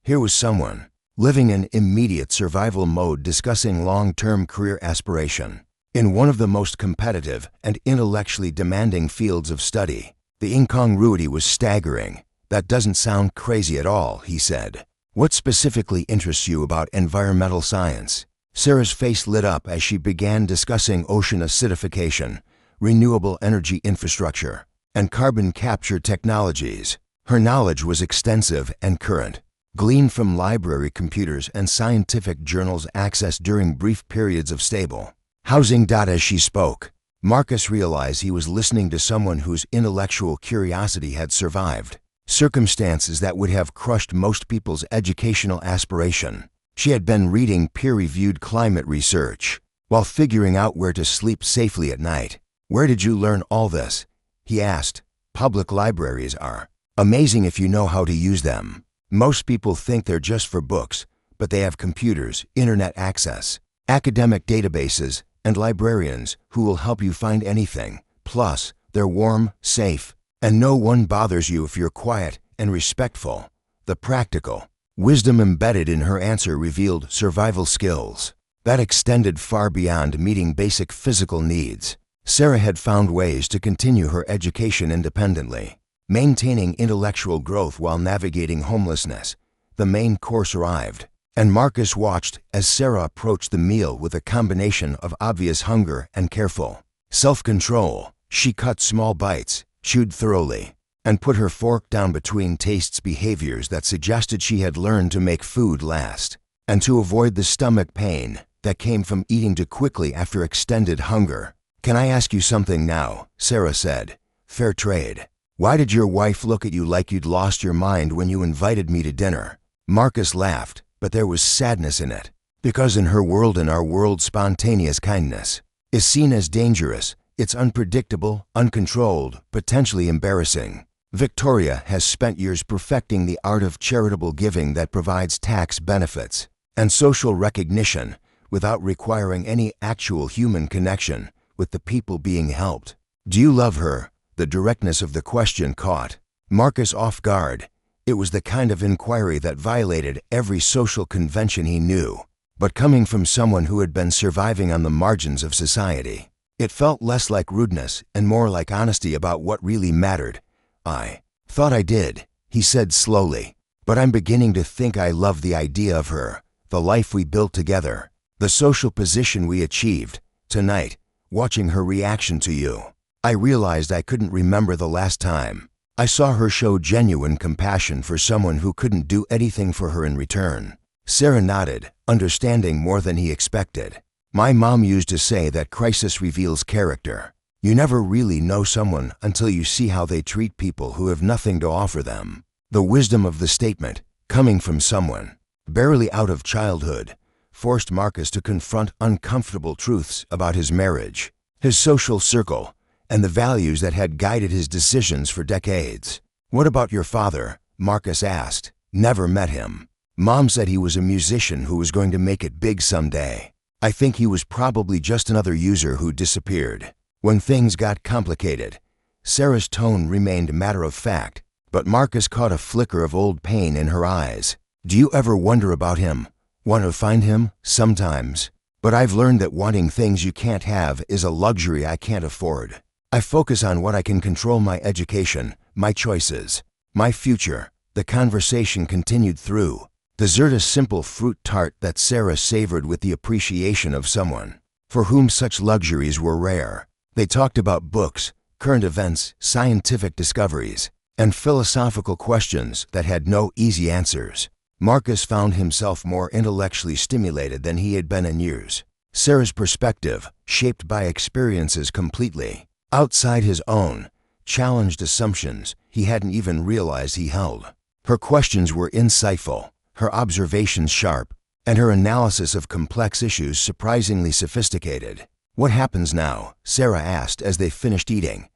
Here was someone living in immediate survival mode discussing long-term career aspiration in one of the most competitive and intellectually demanding fields of study. The incongruity was staggering. "That doesn't sound crazy at all," he said. "What specifically interests you about environmental science?" Sarah's face lit up as she began discussing ocean acidification, renewable energy infrastructure, and carbon capture technologies. Her knowledge was extensive and current, gleaned from library computers and scientific journals accessed during brief periods of stable housing. As she spoke, Marcus realized he was listening to someone whose intellectual curiosity had survived circumstances that would have crushed most people's educational aspiration. She had been reading peer-reviewed climate research while figuring out where to sleep safely at night. "Where did you learn all this?" he asked. "Public libraries are amazing if you know how to use them. Most people think they're just for books, but they have computers, internet access, academic databases, and librarians who will help you find anything. Plus, They're warm, safe, and no one bothers you if you're quiet and respectful. The practical wisdom embedded in her answer revealed survival skills that extended far beyond meeting basic physical needs. Sarah had found ways to continue her education independently, maintaining intellectual growth while navigating homelessness. The main course arrived, and Marcus watched as Sarah approached the meal with a combination of obvious hunger and careful self-control. She cut small bites, chewed thoroughly, and put her fork down between tastes, behaviors that suggested she had learned to make food last, and to avoid the stomach pain that came from eating too quickly after extended hunger. "Can I ask you something now?" Sarah said. "Fair trade. Why did your wife look at you like you'd lost your mind when you invited me to dinner?" Marcus laughed, but there was sadness in it. Because in her world and our world, spontaneous kindness is seen as dangerous. It's unpredictable, uncontrolled, potentially embarrassing. Victoria has spent years perfecting the art of charitable giving that provides tax benefits and social recognition without requiring any actual human connection with the people being helped. "Do you love her?" The directness of the question caught Marcus off guard. It was the kind of inquiry that violated every social convention he knew, but coming from someone who had been surviving on the margins of society, it felt less like rudeness and more like honesty about what really mattered. "I thought I did," he said slowly, "but I'm beginning to think I love the idea of her, the life we built together, the social position we achieved. Tonight, watching her reaction to you, I realized I couldn't remember the last time I saw her show genuine compassion for someone who couldn't do anything for her in return." Sarah nodded, understanding more than he expected. "My mom used to say that crisis reveals character. You never really know someone until you see how they treat people who have nothing to offer them." The wisdom of the statement, coming from someone barely out of childhood, forced Marcus to confront uncomfortable truths about his marriage, his social circle, and the values that had guided his decisions for decades. "What about your father?" Marcus asked. "Never met him. Mom said he was a musician who was going to make it big someday. I think he was probably just another user who disappeared when things got complicated." Sarah's tone remained matter-of-fact, but Marcus caught a flicker of old pain in her eyes. "Do you ever wonder about him? Want to find him?" "Sometimes. But I've learned that wanting things you can't have is a luxury I can't afford. I focus on what I can control: my education, my choices, my future." The conversation continued through dessert, a simple fruit tart that Sarah savored with the appreciation of someone for whom such luxuries were rare. They talked about books, current events, scientific discoveries, and philosophical questions that had no easy answers. Marcus found himself more intellectually stimulated than he had been in years. Sarah's perspective, shaped by experiences completely outside his own, challenged assumptions he hadn't even realized he held. Her questions were insightful, her observations sharp, and her analysis of complex issues surprisingly sophisticated. "What happens now?" Sarah asked as they finished eating.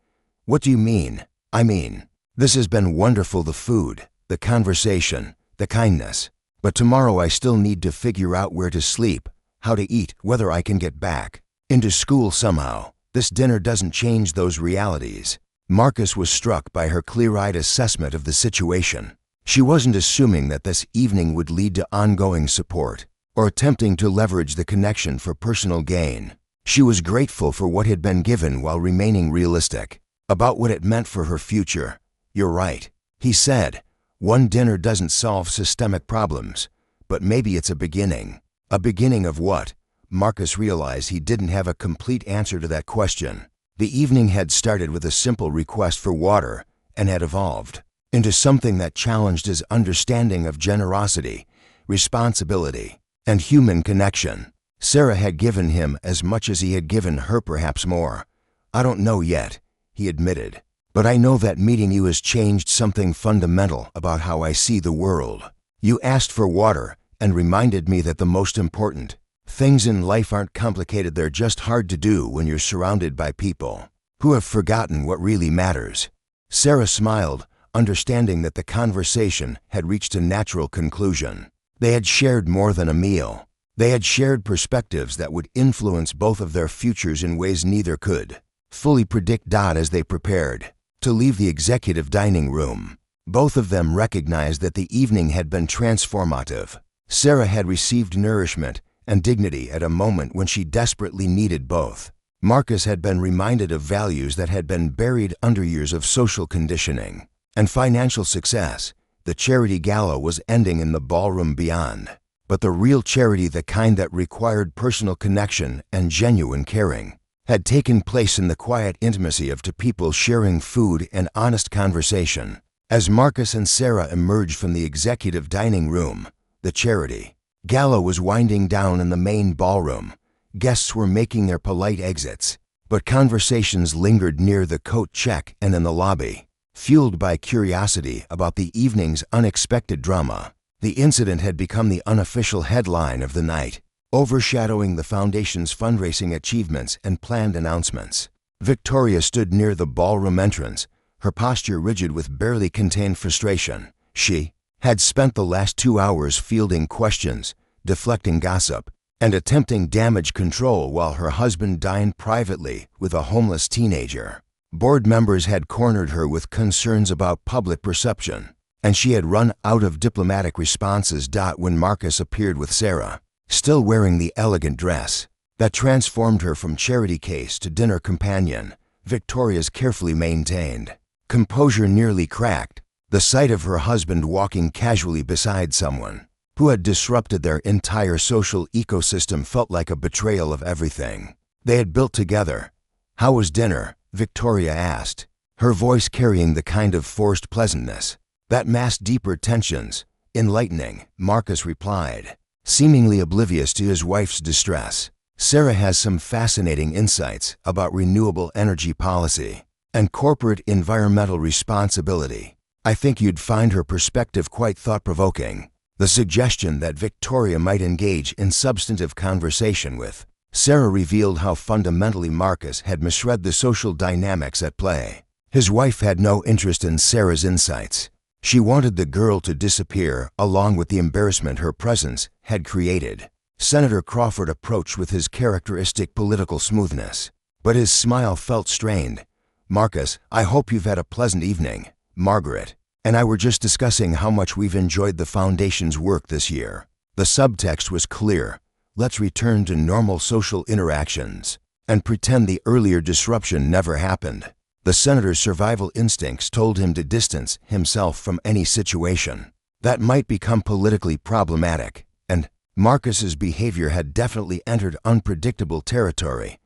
"What do you mean?" "I mean, this has been wonderful, the food, the conversation, the kindness. But tomorrow I still need to figure out where to sleep, how to eat, whether I can get back into school somehow. This dinner doesn't change those realities." Marcus was struck by her clear-eyed assessment of the situation. She wasn't assuming that this evening would lead to ongoing support or attempting to leverage the connection for personal gain. She was grateful for what had been given while remaining realistic about what it meant for her future. "You're right," he said. "One dinner doesn't solve systemic problems, but maybe it's a beginning." A beginning of what? Marcus realized he didn't have a complete answer to that question. The evening had started with a simple request for water and had evolved into something that challenged his understanding of generosity, responsibility, and human connection. Sarah had given him as much as he had given her, perhaps more. "I don't know yet," he admitted, "but I know that meeting you has changed something fundamental about how I see the world. You asked for water and reminded me that the most important things in life aren't complicated, they're just hard to do when you're surrounded by people who have forgotten what really matters." Sarah smiled, understanding that the conversation had reached a natural conclusion. They had shared more than a meal. They had shared perspectives that would influence both of their futures in ways neither could fully predict. As they prepared to leave the executive dining room, both of them recognized that the evening had been transformative. Sarah had received nourishment and dignity at a moment when she desperately needed both. Marcus had been reminded of values that had been buried under years of social conditioning and financial success. The charity gala was ending in the ballroom beyond, but the real charity, the kind that required personal connection and genuine caring, had taken place in the quiet intimacy of two people sharing food and honest conversation. As Marcus and Sarah emerged from the executive dining room, the charity gala was winding down in the main ballroom. Guests were making their polite exits, but conversations lingered near the coat check and in the lobby, fueled by curiosity about the evening's unexpected drama. The incident had become the unofficial headline of the night, overshadowing the foundation's fundraising achievements and planned announcements. Victoria stood near the ballroom entrance, her posture rigid with barely contained frustration. She had spent the last 2 hours fielding questions, deflecting gossip, and attempting damage control while her husband dined privately with a homeless teenager. Board members had cornered her with concerns about public perception, and she had run out of diplomatic responses. When Marcus appeared with Sarah, still wearing the elegant dress that transformed her from charity case to dinner companion, Victoria's carefully maintained composure nearly cracked. The sight of her husband walking casually beside someone who had disrupted their entire social ecosystem felt like a betrayal of everything they had built together. "How was dinner?" Victoria asked, her voice carrying the kind of forced pleasantness that masked deeper tensions. "Enlightening," Marcus replied, seemingly oblivious to his wife's distress. "Sarah has some fascinating insights about renewable energy policy and corporate environmental responsibility. I think you'd find her perspective quite thought-provoking." The suggestion that Victoria might engage in substantive conversation with Sarah revealed how fundamentally Marcus had misread the social dynamics at play. His wife had no interest in Sarah's insights. She wanted the girl to disappear, along with the embarrassment her presence had created. Senator Crawford approached with his characteristic political smoothness, but his smile felt strained. "Marcus, I hope you've had a pleasant evening. Margaret and I were just discussing how much we've enjoyed the Foundation's work this year." The subtext was clear. Let's return to normal social interactions and pretend the earlier disruption never happened. The senator's survival instincts told him to distance himself from any situation that might become politically problematic, and Marcus's behavior had definitely entered unpredictable territory.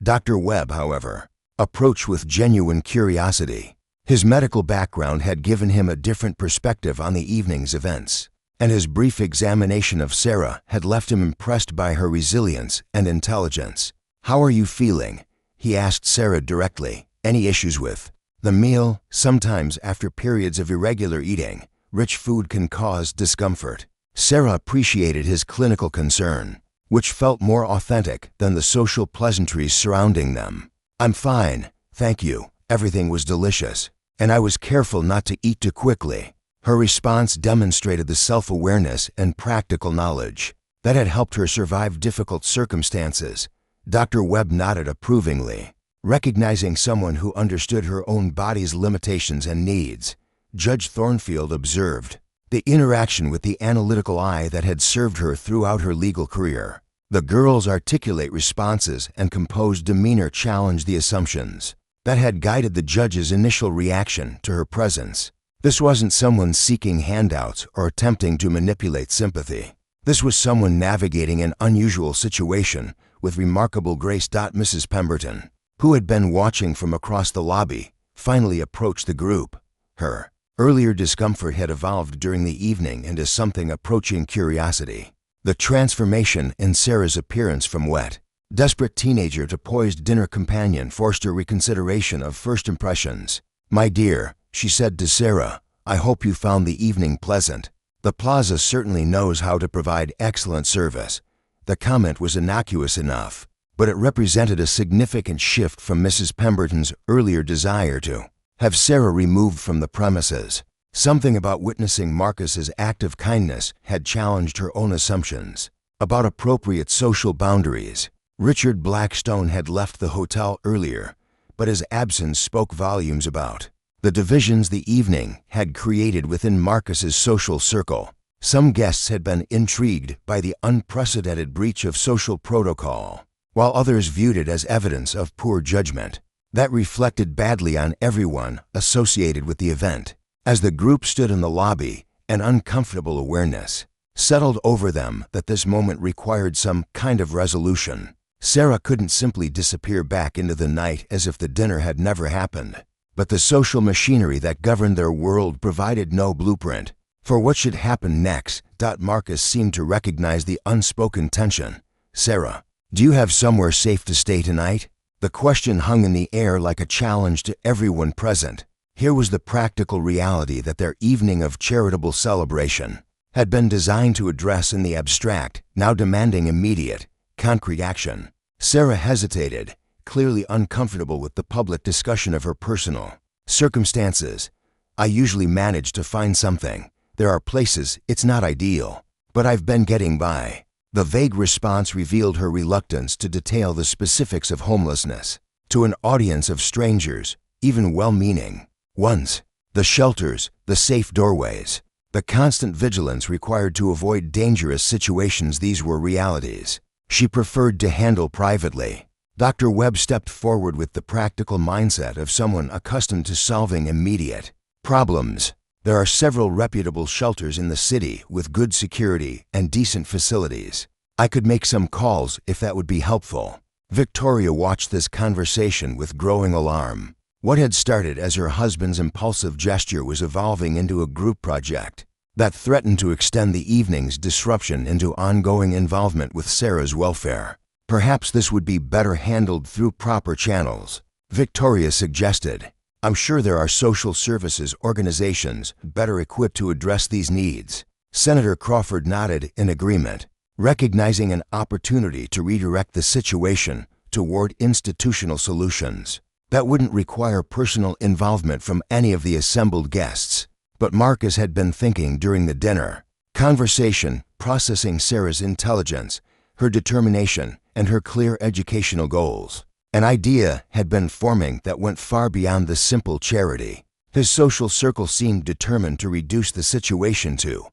Dr. Webb, however, approached with genuine curiosity. His medical background had given him a different perspective on the evening's events, and his brief examination of Sarah had left him impressed by her resilience and intelligence. "How are you feeling?" he asked Sarah directly. "Any issues with the meal?" Sometimes, after periods of irregular eating, rich food can cause discomfort. Sarah appreciated his clinical concern, which felt more authentic than the social pleasantries surrounding them. "I'm fine, thank you. Everything was delicious, and I was careful not to eat too quickly." Her response demonstrated the self-awareness and practical knowledge that had helped her survive difficult circumstances. Dr. Webb nodded approvingly, recognizing someone who understood her own body's limitations and needs. Judge Thornfield observed the interaction with the analytical eye that had served her throughout her legal career. The girl's articulate responses and composed demeanor challenged the assumptions that had guided the judge's initial reaction to her presence. This wasn't someone seeking handouts or attempting to manipulate sympathy. This was someone navigating an unusual situation with remarkable grace. Mrs. Pemberton, who had been watching from across the lobby, finally approached the group. Her earlier discomfort had evolved during the evening into something approaching curiosity. The transformation in Sarah's appearance from wet, desperate teenager to poised dinner companion forced her reconsideration of first impressions. "My dear," she said to Sarah, "I hope you found the evening pleasant. The plaza certainly knows how to provide excellent service." The comment was innocuous enough, but it represented a significant shift from Mrs. Pemberton's earlier desire to have Sarah removed from the premises. Something about witnessing Marcus's act of kindness had challenged her own assumptions about appropriate social boundaries. Richard Blackstone had left the hotel earlier, but his absence spoke volumes about the divisions the evening had created within Marcus's social circle. Some guests had been intrigued by the unprecedented breach of social protocol, while others viewed it as evidence of poor judgment. That reflected badly on everyone associated with the event. As the group stood in the lobby, an uncomfortable awareness settled over them that this moment required some kind of resolution. Sarah couldn't simply disappear back into the night as if the dinner had never happened. But the social machinery that governed their world provided no blueprint for what should happen next. Marcus seemed to recognize the unspoken tension. "Sarah, do you have somewhere safe to stay tonight?" The question hung in the air like a challenge to everyone present. Here was the practical reality that their evening of charitable celebration had been designed to address in the abstract, now demanding immediate, concrete action. Sarah hesitated, clearly uncomfortable with the public discussion of her personal circumstances. "I usually manage to find something. There are places it's not ideal, but I've been getting by." The vague response revealed her reluctance to detail the specifics of homelessness to an audience of strangers, even well-meaning ones. The shelters, the safe doorways, the constant vigilance required to avoid dangerous situations, these were realities she preferred to handle privately. Dr. Webb stepped forward with the practical mindset of someone accustomed to solving immediate problems. "There are several reputable shelters in the city with good security and decent facilities. I could make some calls if that would be helpful." Victoria watched this conversation with growing alarm. What had started as her husband's impulsive gesture was evolving into a group project that threatened to extend the evening's disruption into ongoing involvement with Sarah's welfare. Perhaps this would be better handled through proper channels, Victoria suggested. "I'm sure there are social services organizations better equipped to address these needs." Senator Crawford nodded in agreement, recognizing an opportunity to redirect the situation toward institutional solutions that wouldn't require personal involvement from any of the assembled guests. But Marcus had been thinking during the dinner conversation, processing Sarah's intelligence, her determination, and her clear educational goals. An idea had been forming that went far beyond the simple charity. His social circle seemed determined to reduce the situation to,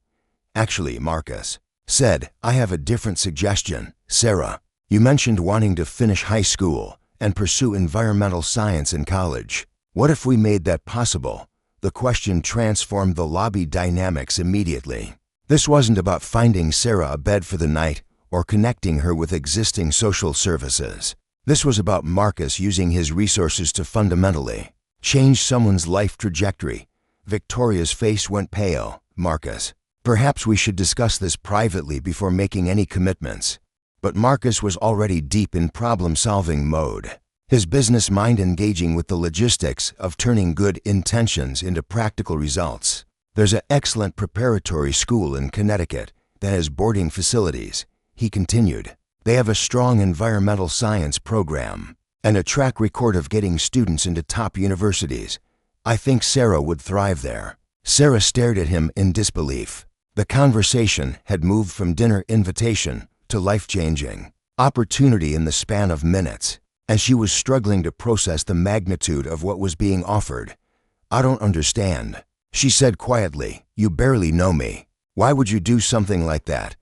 "Actually, Marcus said, I have a different suggestion. Sarah, you mentioned wanting to finish high school and pursue environmental science in college. What if we made that possible?" The question transformed the lobby dynamics immediately. This wasn't about finding Sarah a bed for the night or connecting her with existing social services. This was about Marcus using his resources to fundamentally change someone's life trajectory. Victoria's face went pale. "Marcus, perhaps we should discuss this privately before making any commitments." But Marcus was already deep in problem-solving mode, his business mind engaging with the logistics of turning good intentions into practical results. "There's an excellent preparatory school in Connecticut that has boarding facilities," he continued. "They have a strong environmental science program and a track record of getting students into top universities. I think Sarah would thrive there." Sarah stared at him in disbelief. The conversation had moved from dinner invitation to life-changing opportunity in the span of minutes, and she was struggling to process the magnitude of what was being offered. "I don't understand," she said quietly. "You barely know me. Why would you do something like that?"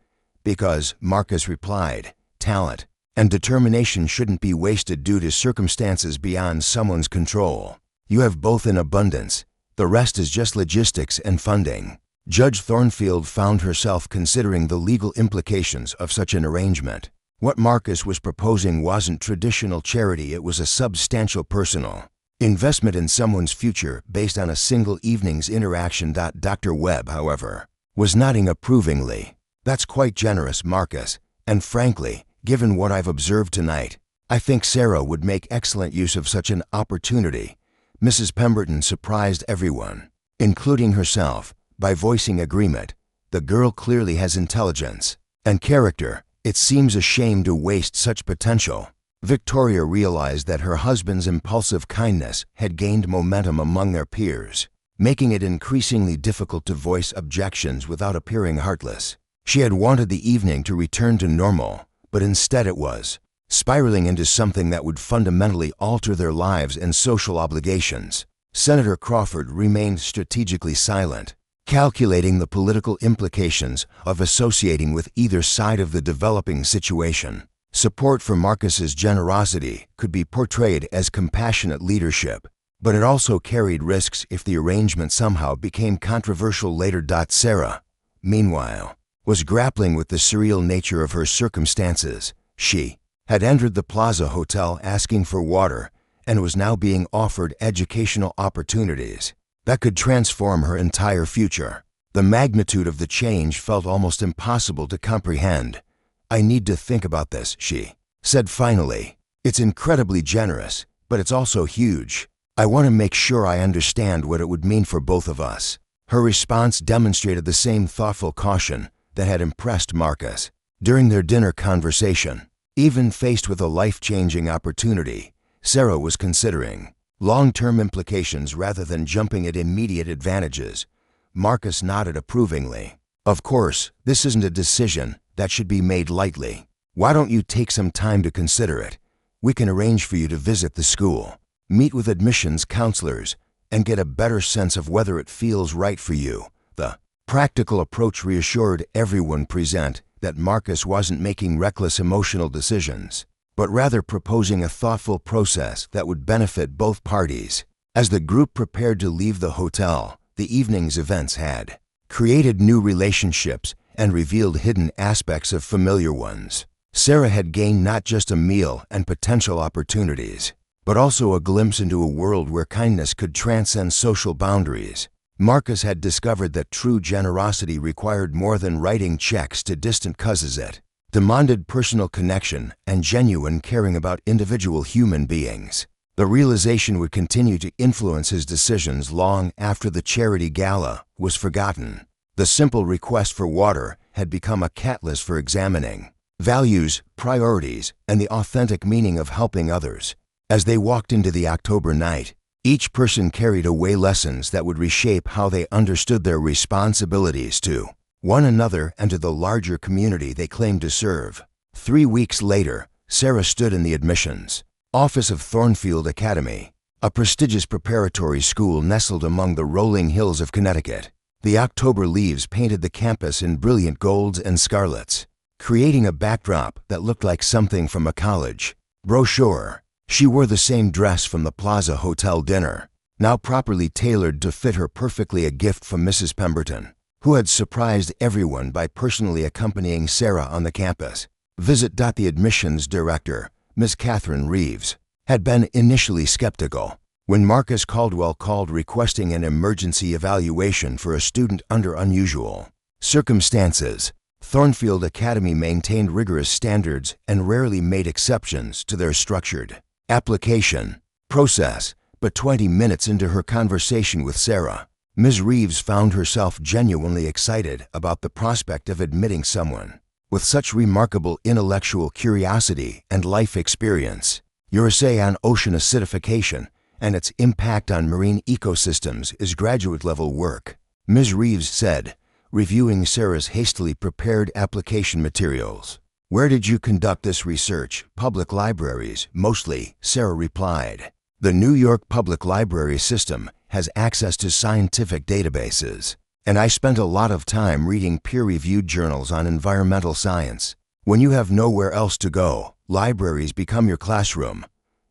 "Because," Marcus replied, "talent and determination shouldn't be wasted due to circumstances beyond someone's control. You have both in abundance. The rest is just logistics and funding." Judge Thornfield found herself considering the legal implications of such an arrangement. What Marcus was proposing wasn't traditional charity, it was a substantial personal investment in someone's future based on a single evening's interaction. Dr. Webb, however, was nodding approvingly. "That's quite generous, Marcus, and frankly, given what I've observed tonight, I think Sarah would make excellent use of such an opportunity." Mrs. Pemberton surprised everyone, including herself, by voicing agreement. "The girl clearly has intelligence and character. It seems a shame to waste such potential." Victoria realized that her husband's impulsive kindness had gained momentum among their peers, making it increasingly difficult to voice objections without appearing heartless. She had wanted the evening to return to normal, but instead it was spiraling into something that would fundamentally alter their lives and social obligations. Senator Crawford remained strategically silent, calculating the political implications of associating with either side of the developing situation. Support for Marcus's generosity could be portrayed as compassionate leadership, but it also carried risks if the arrangement somehow became controversial later. Sarah, meanwhile, was grappling with the surreal nature of her circumstances. She had entered the Plaza Hotel asking for water and was now being offered educational opportunities that could transform her entire future. The magnitude of the change felt almost impossible to comprehend. "I need to think about this," she said finally. "It's incredibly generous, but it's also huge. I want to make sure I understand what it would mean for both of us." Her response demonstrated the same thoughtful caution that had impressed Marcus during their dinner conversation. Even faced with a life-changing opportunity, Sarah was considering long-term implications rather than jumping at immediate advantages. Marcus nodded approvingly. "Of course, this isn't a decision that should be made lightly. Why don't you take some time to consider it? We can arrange for you to visit the school, meet with admissions counselors, and get a better sense of whether it feels right for you." The practical approach reassured everyone present that Marcus wasn't making reckless emotional decisions, but rather proposing a thoughtful process that would benefit both parties. As the group prepared to leave the hotel, the evening's events had created new relationships and revealed hidden aspects of familiar ones. Sarah had gained not just a meal and potential opportunities, but also a glimpse into a world where kindness could transcend social boundaries. Marcus had discovered that true generosity required more than writing checks to distant cousins. It demanded personal connection and genuine caring about individual human beings. The realization would continue to influence his decisions long after the charity gala was forgotten. The simple request for water had become a catalyst for examining values, priorities, and the authentic meaning of helping others. As they walked into the October night, each person carried away lessons that would reshape how they understood their responsibilities to one another and to the larger community they claimed to serve. 3 weeks later, Sarah stood in the admissions office of Thornfield Academy, a prestigious preparatory school nestled among the rolling hills of Connecticut. The October leaves painted the campus in brilliant golds and scarlets, creating a backdrop that looked like something from a college brochure. She wore the same dress from the Plaza Hotel dinner, now properly tailored to fit her perfectly, a gift from Mrs. Pemberton, who had surprised everyone by personally accompanying Sarah on the campus visit. The admissions director, Miss Catherine Reeves, had been initially skeptical when Marcus Caldwell called requesting an emergency evaluation for a student under unusual circumstances. Thornfield Academy maintained rigorous standards and rarely made exceptions to their structured application process, but 20 minutes into her conversation with Sarah, Ms. Reeves found herself genuinely excited about the prospect of admitting someone with such remarkable intellectual curiosity and life experience. "Your essay on ocean acidification and its impact on marine ecosystems is graduate-level work," Ms. Reeves said, reviewing Sarah's hastily prepared application materials. "Where did you conduct this research?" "Public libraries, mostly," Sarah replied. "The New York Public Library System has access to scientific databases, and I spent a lot of time reading peer-reviewed journals on environmental science. When you have nowhere else to go, libraries become your classroom."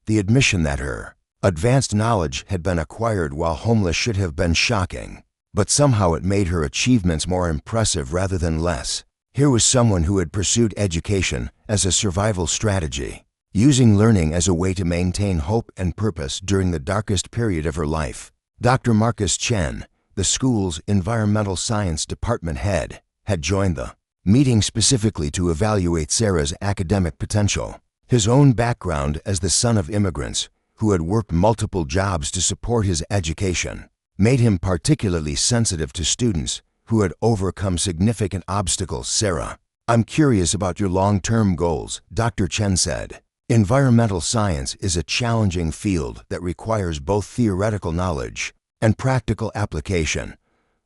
The admission that her advanced knowledge had been acquired while homeless should have been shocking, but somehow it made her achievements more impressive rather than less. Here was someone who had pursued education as a survival strategy, using learning as a way to maintain hope and purpose during the darkest period of her life. Dr. Marcus Chen, the school's environmental science department head, had joined the meeting specifically to evaluate Sarah's academic potential. His own background as the son of immigrants who had worked multiple jobs to support his education made him particularly sensitive to students who had overcome significant obstacles. "Sarah, I'm curious about your long-term goals," Dr. Chen said. "Environmental science is a challenging field that requires both theoretical knowledge and practical application.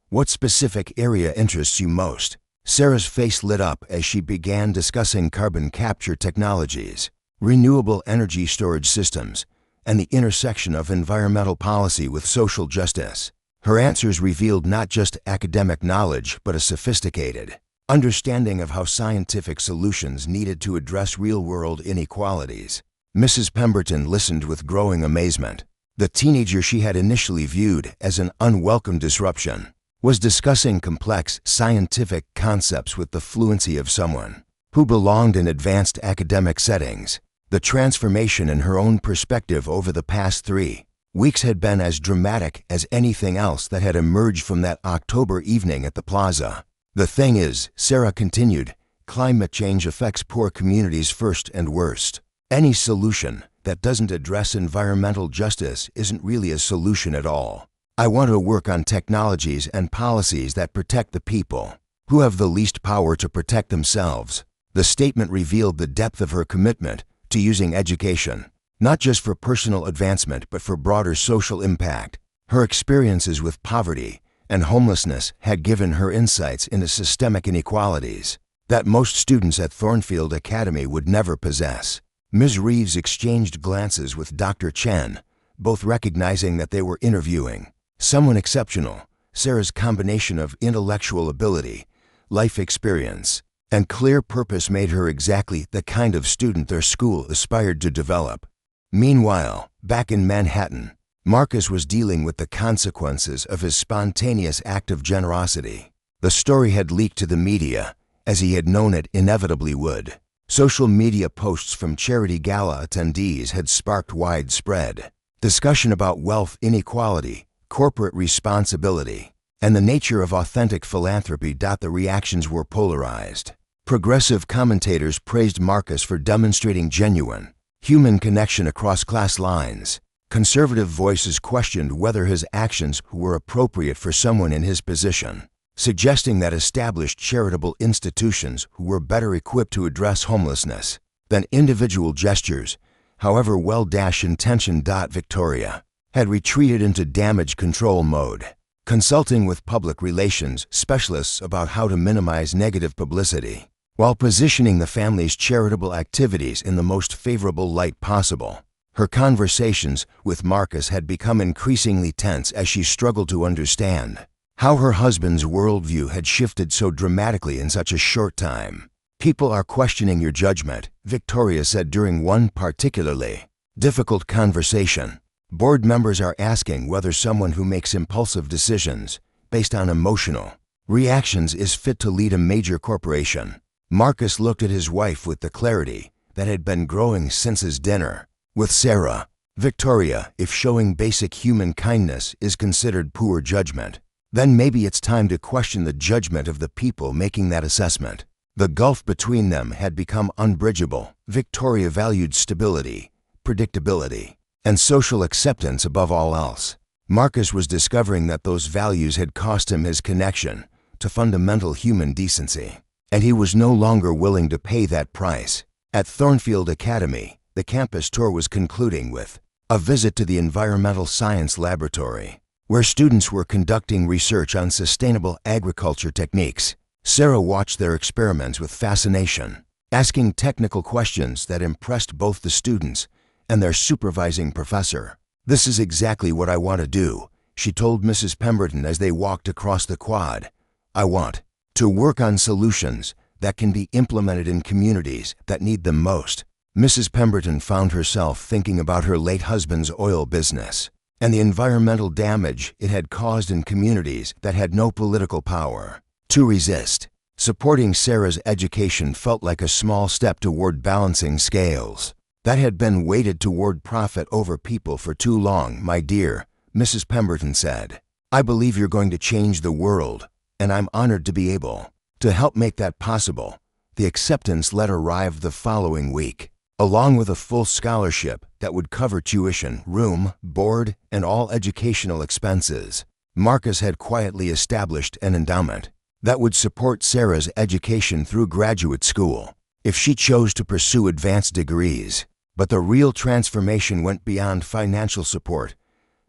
What specific area interests you most?" Sarah's face lit up as she began discussing carbon capture technologies. renewable energy storage systems, and the intersection of environmental policy with social justice. Her answers revealed not just academic knowledge, but a sophisticated understanding of how scientific solutions needed to address real-world inequalities. Mrs. Pemberton listened with growing amazement. The teenager she had initially viewed as an unwelcome disruption was discussing complex scientific concepts with the fluency of someone who belonged in advanced academic settings. The transformation in her own perspective over the past 3 weeks had been as dramatic as anything else that had emerged from that October evening at the plaza. The thing is, Sarah continued, climate change affects poor communities first and worst. Any solution that doesn't address environmental justice isn't really a solution at all. I want to work on technologies and policies that protect the people who have the least power to protect themselves. The statement revealed the depth of her commitment to using education, not just for personal advancement but for broader social impact. Her experiences with poverty and homelessness had given her insights into systemic inequalities that most students at Thornfield Academy would never possess. Ms. Reeves exchanged glances with Dr. Chen, both recognizing that they were interviewing someone exceptional. Sarah's combination of intellectual ability, life experience, and clear purpose made her exactly the kind of student their school aspired to develop. Meanwhile, back in Manhattan, Marcus was dealing with the consequences of his spontaneous act of generosity. The story had leaked to the media, as he had known it inevitably would. Social media posts from charity gala attendees had sparked widespread discussion about wealth inequality, corporate responsibility, and the nature of authentic philanthropy. The reactions were polarized. Progressive commentators praised Marcus for demonstrating genuine human connection across class lines. Conservative voices questioned whether his actions were appropriate for someone in his position, suggesting that established charitable institutions were better equipped to address homelessness than individual gestures, however well-intentioned. Victoria had retreated into damage control mode, consulting with public relations specialists about how to minimize negative publicity, while positioning the family's charitable activities in the most favorable light possible. Her conversations with Marcus had become increasingly tense as she struggled to understand how her husband's worldview had shifted so dramatically in such a short time. People are questioning your judgment, Victoria said during one particularly difficult conversation. Board members are asking whether someone who makes impulsive decisions based on emotional reactions is fit to lead a major corporation. Marcus looked at his wife with the clarity that had been growing since his dinner with Sarah. Victoria, if showing basic human kindness is considered poor judgment, then maybe it's time to question the judgment of the people making that assessment. The gulf between them had become unbridgeable. Victoria valued stability, predictability, and social acceptance above all else. Marcus was discovering that those values had cost him his connection to fundamental human decency, and he was no longer willing to pay that price. At Thornfield Academy, the campus tour was concluding with a visit to the Environmental Science Laboratory, where students were conducting research on sustainable agriculture techniques. Sarah watched their experiments with fascination, asking technical questions that impressed both the students and their supervising professor. "This is exactly what I want to do," she told Mrs. Pemberton as they walked across the quad. "I want to work on solutions that can be implemented in communities that need them most." Mrs. Pemberton found herself thinking about her late husband's oil business and the environmental damage it had caused in communities that had no political power to resist. Supporting Sarah's education felt like a small step toward balancing scales that had been weighted toward profit over people for too long. "My dear," Mrs. Pemberton said, "I believe you're going to change the world, and I'm honored to be able to help make that possible." The acceptance letter arrived the following week, along with a full scholarship that would cover tuition, room, board, and all educational expenses. Marcus had quietly established an endowment that would support Sarah's education through graduate school if she chose to pursue advanced degrees. But the real transformation went beyond financial support.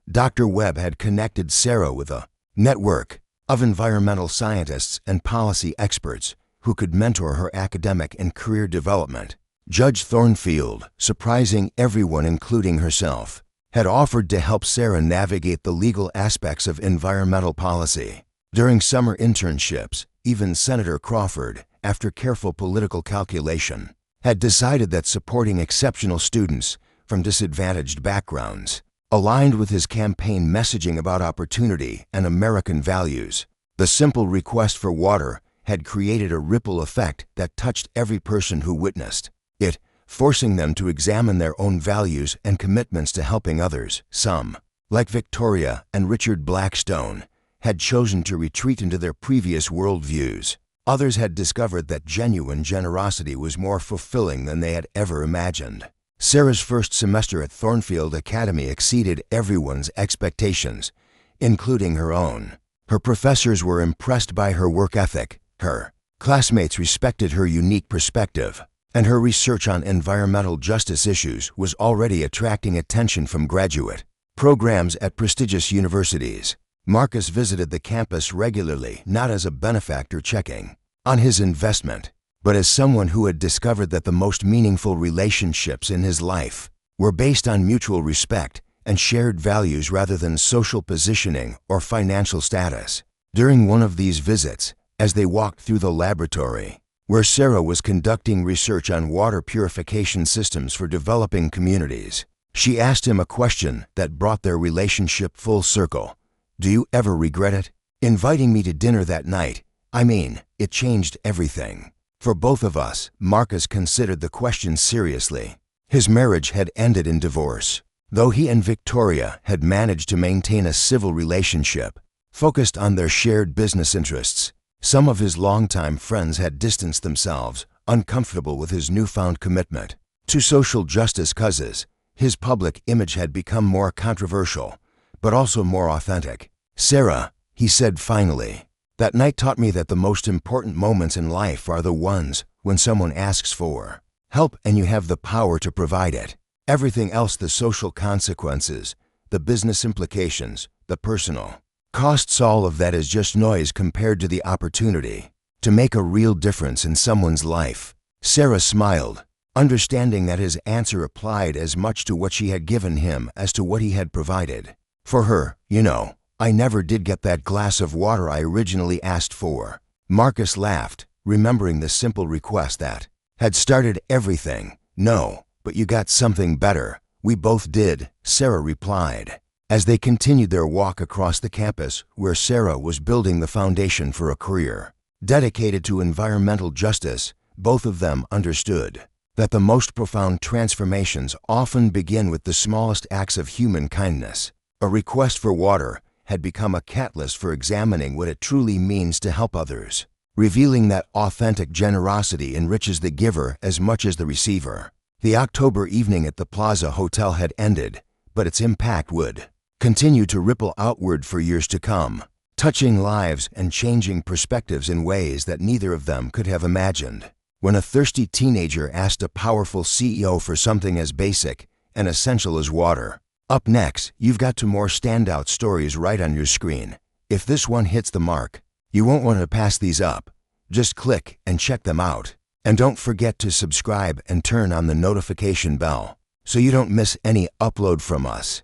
Dr. Webb had connected Sarah with a network of environmental scientists and policy experts who could mentor her academic and career development. Judge Thornfield, surprising everyone including herself, had offered to help Sarah navigate the legal aspects of environmental policy. During summer internships, even Senator Crawford, after careful political calculation, had decided that supporting exceptional students from disadvantaged backgrounds, aligned with his campaign messaging about opportunity and American values. The simple request for water had created a ripple effect that touched every person who witnessed it, forcing them to examine their own values and commitments to helping others. Some, like Victoria and Richard Blackstone, had chosen to retreat into their previous worldviews. Others had discovered that genuine generosity was more fulfilling than they had ever imagined. Sarah's first semester at Thornfield Academy exceeded everyone's expectations, including her own. Her professors were impressed by her work ethic, her classmates respected her unique perspective, and her research on environmental justice issues was already attracting attention from graduate programs at prestigious universities. Marcus visited the campus regularly, not as a benefactor checking on his investment, but as someone who had discovered that the most meaningful relationships in his life were based on mutual respect and shared values rather than social positioning or financial status. During one of these visits, as they walked through the laboratory, where Sarah was conducting research on water purification systems for developing communities, she asked him a question that brought their relationship full circle. "Do you ever regret it? Inviting me to dinner that night, it changed everything." For both of us, Marcus considered the question seriously. His marriage had ended in divorce. Though he and Victoria had managed to maintain a civil relationship, focused on their shared business interests, some of his longtime friends had distanced themselves, uncomfortable with his newfound commitment to social justice causes. His public image had become more controversial, but also more authentic. "Sarah," he said finally, "that night taught me that the most important moments in life are the ones when someone asks for help and you have the power to provide it. Everything else, the social consequences, the business implications, the personal costs, all of that is just noise compared to the opportunity to make a real difference in someone's life." Sarah smiled, understanding that his answer applied as much to what she had given him as to what he had provided. For her, "I never did get that glass of water I originally asked for." Marcus laughed, remembering the simple request that had started everything. "No, but you got something better." "We both did," Sarah replied, as they continued their walk across the campus where Sarah was building the foundation for a career dedicated to environmental justice. Both of them understood that the most profound transformations often begin with the smallest acts of human kindness. A request for water had become a catalyst for examining what it truly means to help others, revealing that authentic generosity enriches the giver as much as the receiver. The October evening at the Plaza Hotel had ended, but its impact would continue to ripple outward for years to come, touching lives and changing perspectives in ways that neither of them could have imagined. When a thirsty teenager asked a powerful CEO for something as basic and essential as water. Up next, you've got two more standout stories right on your screen. If this one hits the mark, you won't want to pass these up. Just click and check them out. And don't forget to subscribe and turn on the notification bell so you don't miss any upload from us.